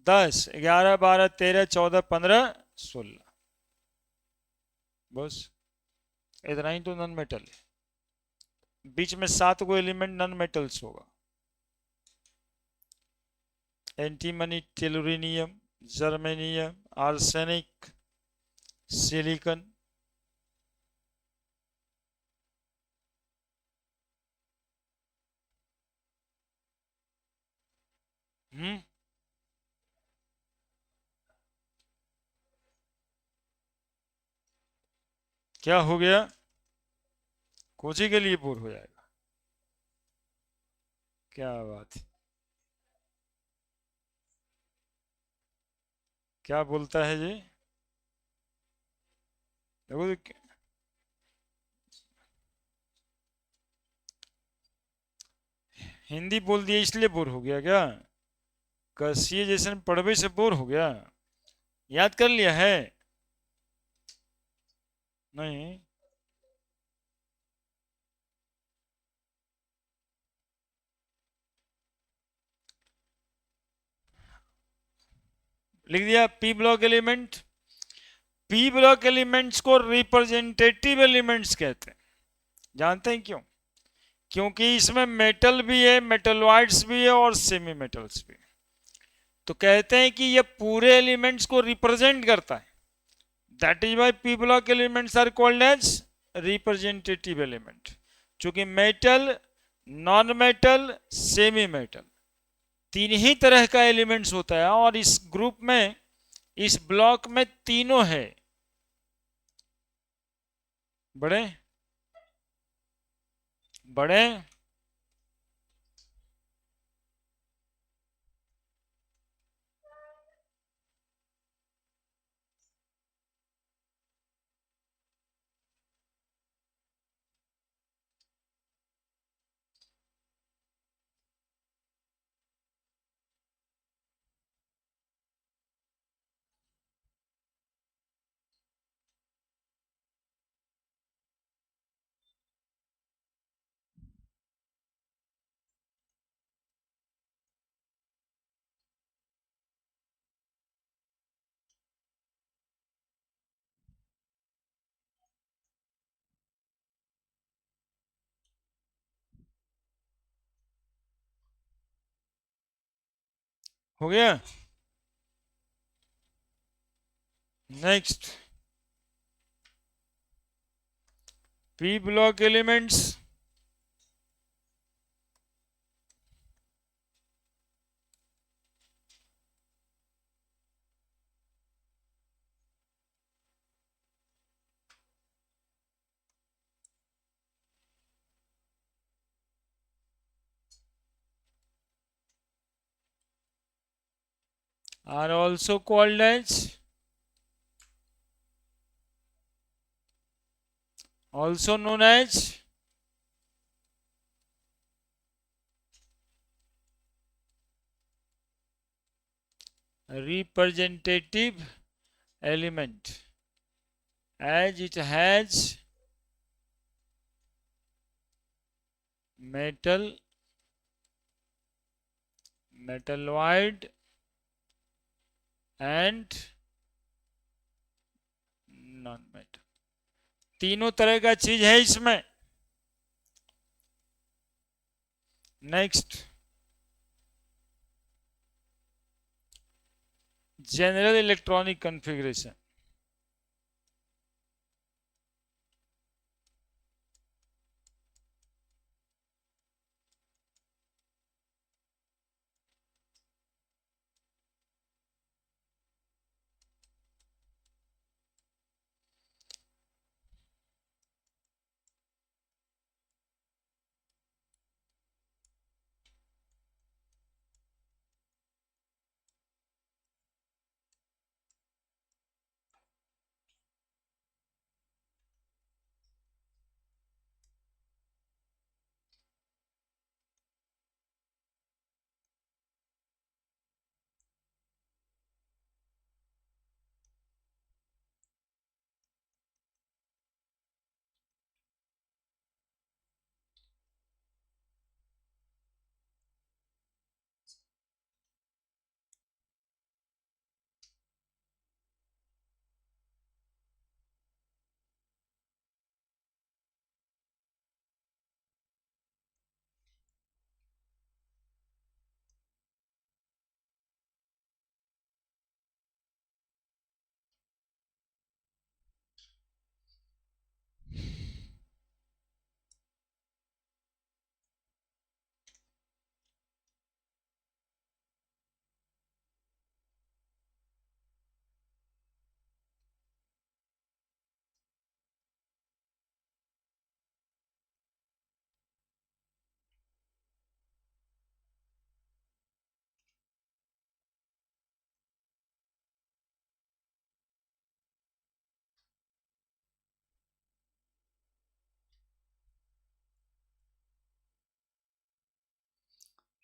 Speaker 1: 10, 11, 12, 13, 14, 15, 16, बस इतना ही तो नॉन मेटल है। बीच में 7 को एलिमेंट नॉन मेटल्स होगा। Antimony, tellurium, germanium, arsenic, silicon. हम्म, क्या हो गया, कोची के लिए बोर हो जाएगा, क्या बात है, क्या बोलता है ये, देखो तो हिंदी बोल दिया इसलिए बोर हो गया क्या, कसिए जैसे पढ़वे से बोर हो गया, याद कर लिया है, नहीं। लिख दिया P block element. P block elements को रिप्रेजेंटेटिव एलिमेंट्स कहते हैं। जानते हैं क्यों? क्योंकि इसमें मेटल भी है, मेटलॉइड्स भी है, और सेमी मेटल्स भी। तो कहते हैं कि ये पूरे एलिमेंट्स को रिप्रेजेंट करता है। That is why p block elements are called as representative element. चूंकि metal, non metal, semi metal, तीन ही तरह का एलिमेंट्स होता है, और इस ग्रुप में, इस ब्लॉक में तीनों है। बड़े बड़े हो गया। Next, P block elements are also called as, also known as representative element as it has metalloid and non metal, तीनों तरह का चीज है इसमें। Next, general electronic configuration.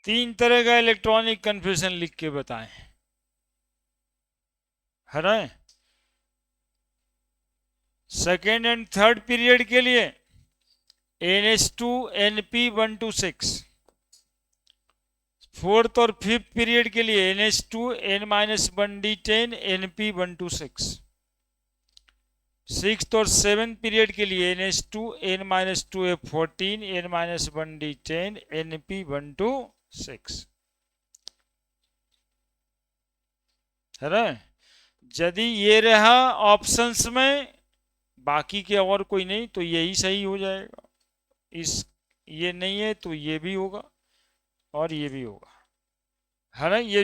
Speaker 1: तीन तरह का इलेक्ट्रॉनिक कन्फ्यूजन लिख के बताएं, है ना। सेकेंड एंड थर्ड पीरियड के लिए NH2 NP126, फोर्थ और फिफ्थ पीरियड के लिए NH2 N-1D10 NP126, सिक्स्थ और सेवेंथ पीरियड के लिए NH2 N-2F14 N-1D10 NP126, है ना। यदि ये रहा ऑप्शंस में, बाकी के और कोई नहीं, तो यही सही हो जाएगा। इस ये नहीं है तो ये भी होगा और ये भी होगा, है ना। ये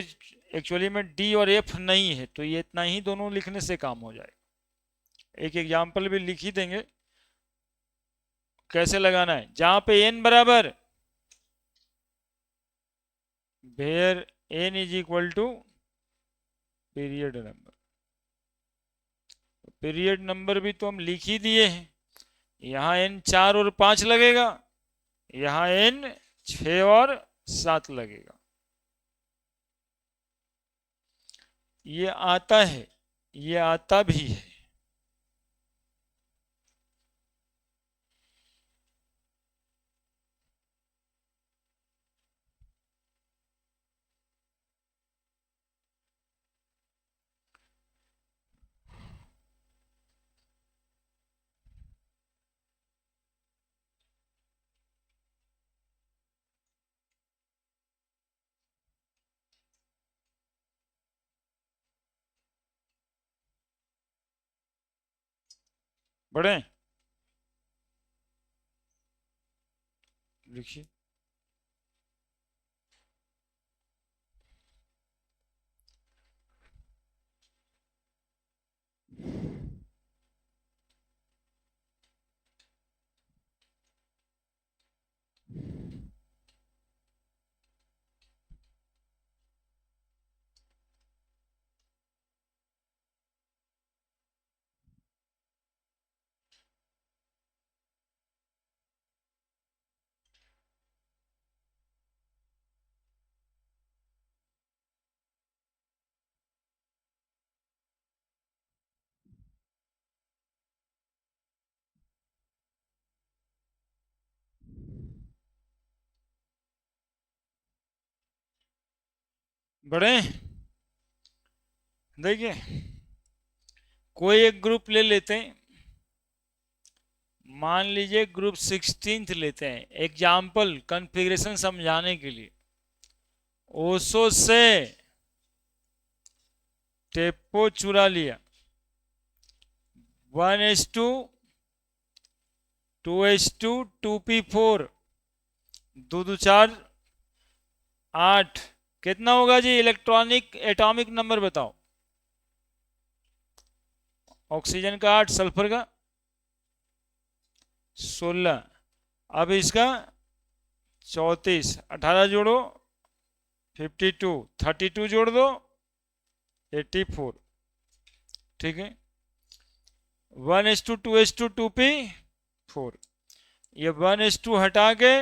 Speaker 1: एक्चुअली में डी और एफ नहीं है, तो ये इतना ही दोनों लिखने से काम हो जाएगा। एक एग्जाम्पल भी लिख ही देंगे कैसे लगाना है। जहां पे n बराबर, where n is equal to period number, period number भी तो हम लिख ही दिए हैं। यहाँ n 4 और 5 लगेगा, यहाँ n 6 और 7 लगेगा। ये आता है, ये आता भी है। बढ़े, लिखिए। बड़े देखिए, कोई एक ग्रुप ले लेते हैं, मान लीजिए ग्रुप 16 लेते हैं, एग्जाम्पल कॉन्फ़िगरेशन समझाने के लिए। ओसो से टेपो चुरा लिया, 1s2 2s2 2p4, दो दो चार 8, कितना होगा जी इलेक्ट्रॉनिक एटॉमिक नंबर बताओ। ऑक्सीजन का 8, सल्फर का 16, अब इसका 34, 18 जोड़ो 52, 32 जोड़ दो 84, ठीक है। 1s2 2s2 2p4, ये 1s2 हटा के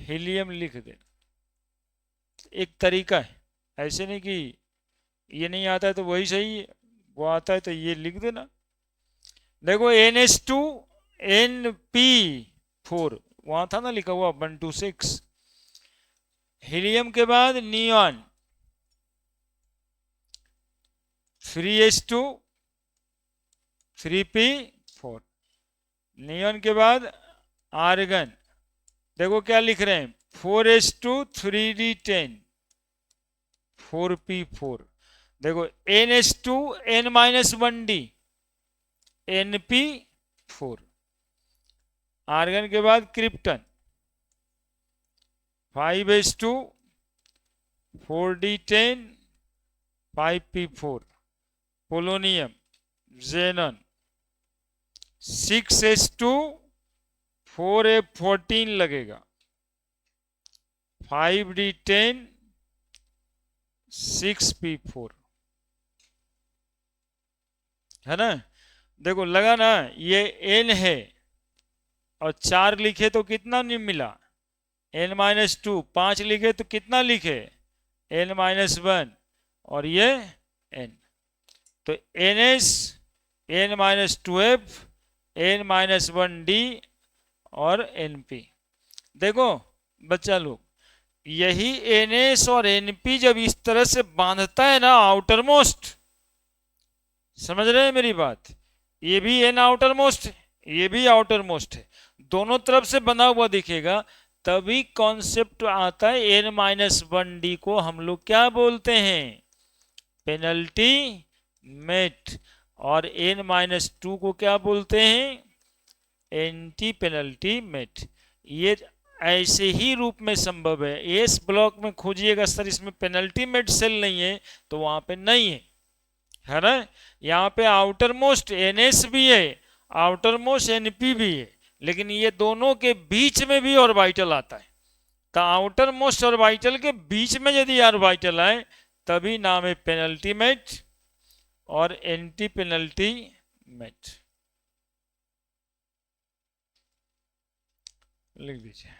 Speaker 1: हीलियम लिख दे। एक तरीका है, ऐसे नहीं कि ये नहीं आता है तो वही सही है, वो आता है तो ये लिख देना। देखो NH2 NP4 वहां था ना लिखा हुआ 126, हीलियम के बाद नियॉन 3s2 3p4, नियॉन के बाद आर्गन, देखो क्या लिख रहे हैं 4s2 3d10 4p4, देखो NH2 N-1d NP4, आर्गन के बाद krypton 5s2 4d10 5p4, polonium जेनन 6s2 4f14 लगेगा, 5d10 6p4, है ना। देखो लगा ना, ये n है और 4 लिखे तो कितना नहीं मिला n-2, 5 लिखे तो कितना लिखे n-1, और ये n, तो ns n-2f n-1d और np। देखो बच्चा लोग, यही ns और np जब इस तरह से बांधता है ना आउटर मोस्ट, समझ रहे हैं मेरी बात, ये भी n आउटर मोस्ट है, ये भी आउटर मोस्ट है, दोनों तरफ से बना हुआ दिखेगा, तभी कॉन्सेप्ट आता है n-1d को हम लोग क्या बोलते हैं पेनल्टी मेट, और n-2 को क्या बोलते हैं एंटी पेनल्टी मेट। ये ऐसे ही रूप में संभव है, एस ब्लॉक में खोजिएगा सर इसमें पेनल्टी मेट सेल नहीं है तो वहां पे नहीं है ना। यहाँ पे आउटर मोस्ट एनएस भी है, आउटर मोस्ट एनपी भी है, लेकिन ये दोनों के बीच में भी ऑर्बिटल आता है, तो आउटर मोस्ट ऑर्बिटल के बीच में यदि ऑर्बिटल आए तभी नाम है पेनल्टी मेट और एंटी पेनल्टी मेट। लिख दीजिए।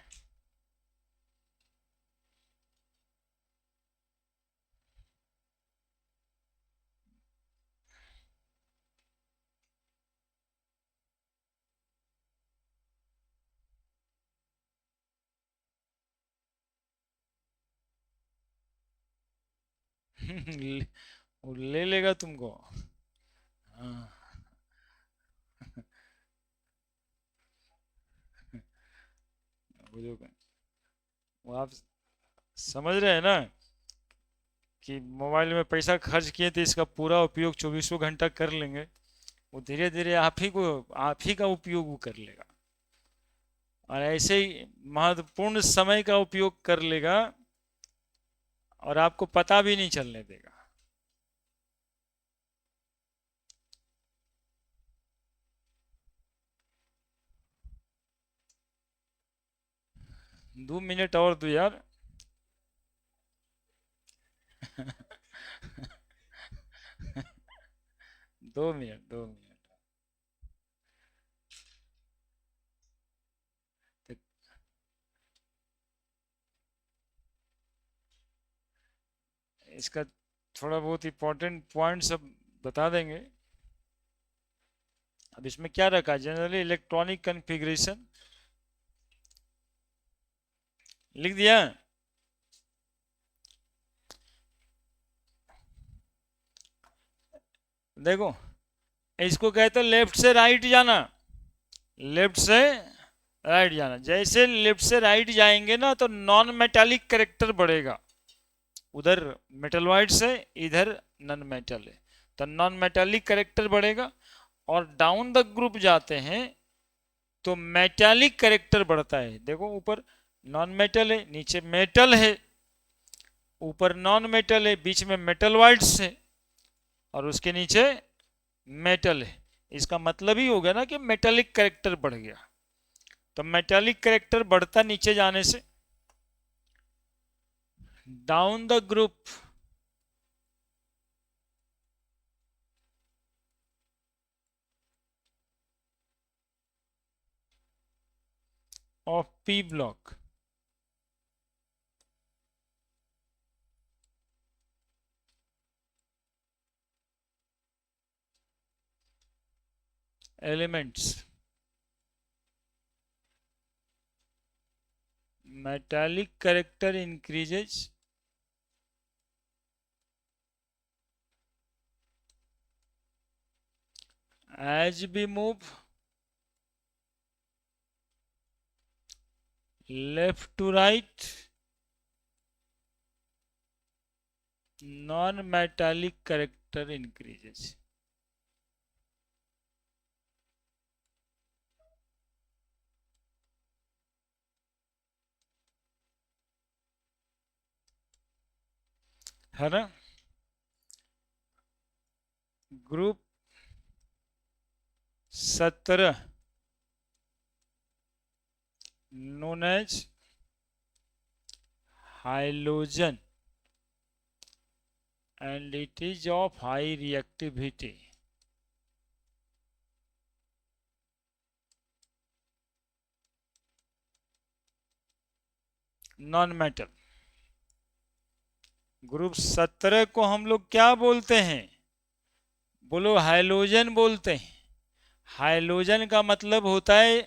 Speaker 1: वो ले लेगा तुमको। हाँ। वो आप समझ रहे हैं ना कि मोबाइल में पैसा खर्च किए तो इसका पूरा उपयोग 24 घंटा कर लेंगे, वो धीरे धीरे आप ही का उपयोग वो कर लेगा, और ऐसे ही महत्वपूर्ण समय का उपयोग कर लेगा और आपको पता भी नहीं चलने देगा। 2 मिनट और दो यार। 2 मिनट 2 मिनट। तो इसका थोड़ा बहुत इंपॉर्टेंट पॉइंट सब बता देंगे। अब इसमें क्या रखा, जनरली इलेक्ट्रॉनिक कॉन्फ़िगरेशन लिख दिया। देखो इसको कहते हैं लेफ्ट से राइट जाना, लेफ्ट से राइट जाना। जैसे लेफ्ट से राइट जाएंगे ना तो नॉन मेटालिक करेक्टर बढ़ेगा, उधर मेटलवाइड से इधर नॉन मेटल है तो नॉन मेटालिक करेक्टर बढ़ेगा। और डाउन द ग्रुप जाते हैं तो मेटालिक करेक्टर बढ़ता है। देखो ऊपर नॉन मेटल है, नीचे मेटल है, ऊपर नॉन मेटल है, बीच में मेटल वाइड्स है और उसके नीचे मेटल है। इसका मतलब ही हो गया ना कि मेटालिक करेक्टर बढ़ गया। तो मेटालिक करेक्टर बढ़ता नीचे जाने से। Down the group of P block, elements, metallic character increases as we move left to right, non-metallic character increases. है ना? Group 17 known as halogen and it is of high reactivity. Non metal group 17 को हम लोग क्या बोलते हैं? बोलो halogen बोलते हैं। हाइलोजन का मतलब होता है,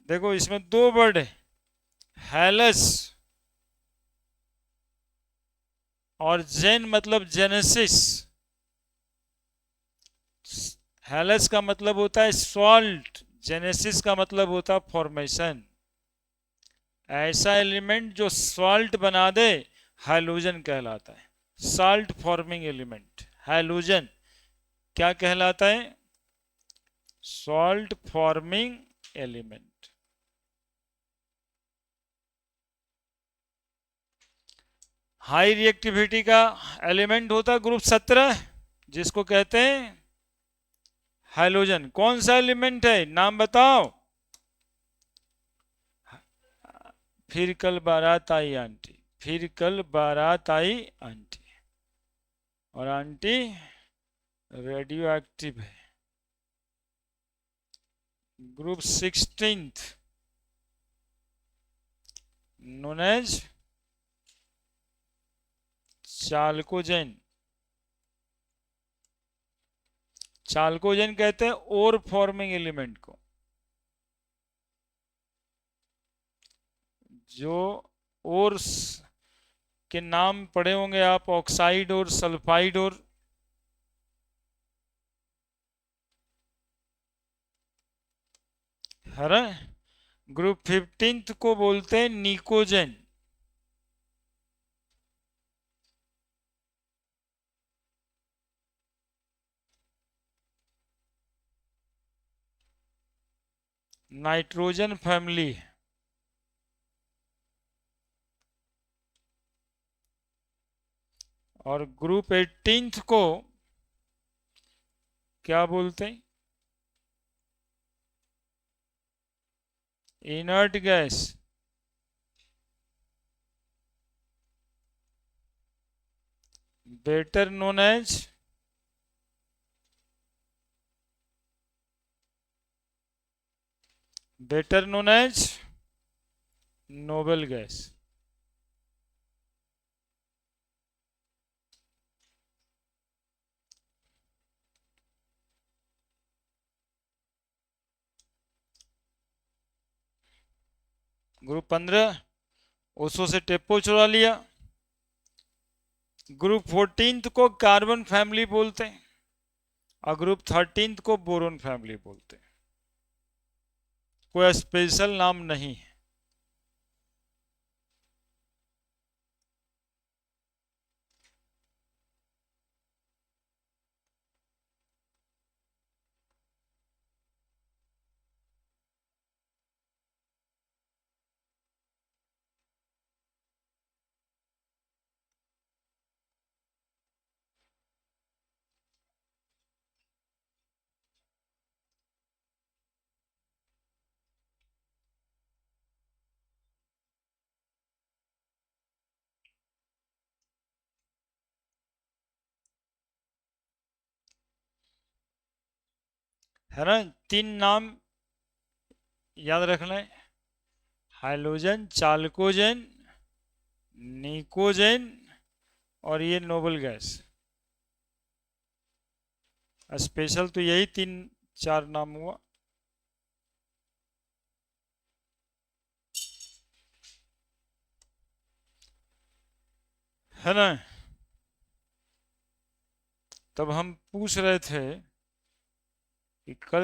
Speaker 1: देखो इसमें दो वर्ड है, हैलस और जेन मतलब जेनेसिस। हैलस का मतलब होता है सॉल्ट, जेनेसिस का मतलब होता है फॉर्मेशन। ऐसा एलिमेंट जो सॉल्ट बना दे हाइलोजन कहलाता है। सॉल्ट फॉर्मिंग एलिमेंट हाइलोजन क्या कहलाता है? Salt forming element. High reactivity का एलिमेंट होता है ग्रुप 17 जिसको कहते हैं हाइलोजन। कौन सा एलिमेंट है, नाम बताओ? फिर कल बारात आई आंटी, फिर कल बारात आई आंटी, और आंटी रेडियो एक्टिव है। Group 16 known as chalcogen. Chalcogen कहते हैं ओर फॉर्मिंग एलिमेंट को, जो और के नाम पढ़े होंगे आप, ऑक्साइड और सल्फाइड और। है ना? ग्रुप 15 को बोलते हैं निकोजेन। Nitrogen family. और ग्रुप 18 को क्या बोलते हैं? Inert gas. Better known as noble gas. Group 15 ओसो से टेप्पो चुरा लिया। ग्रुप 14 को कार्बन फैमिली बोलते हैं। और ग्रुप 13 को बोरोन फैमिली बोलते हैं। कोई स्पेशल नाम नहीं है। है ना, 3 नाम याद रखना है। हाइड्रोजन, चालकोजन, निकोजन और ये नोबल गैस। स्पेशल तो यही 3-4 नाम हुआ। है ना। तब हम पूछ रहे थे कि कल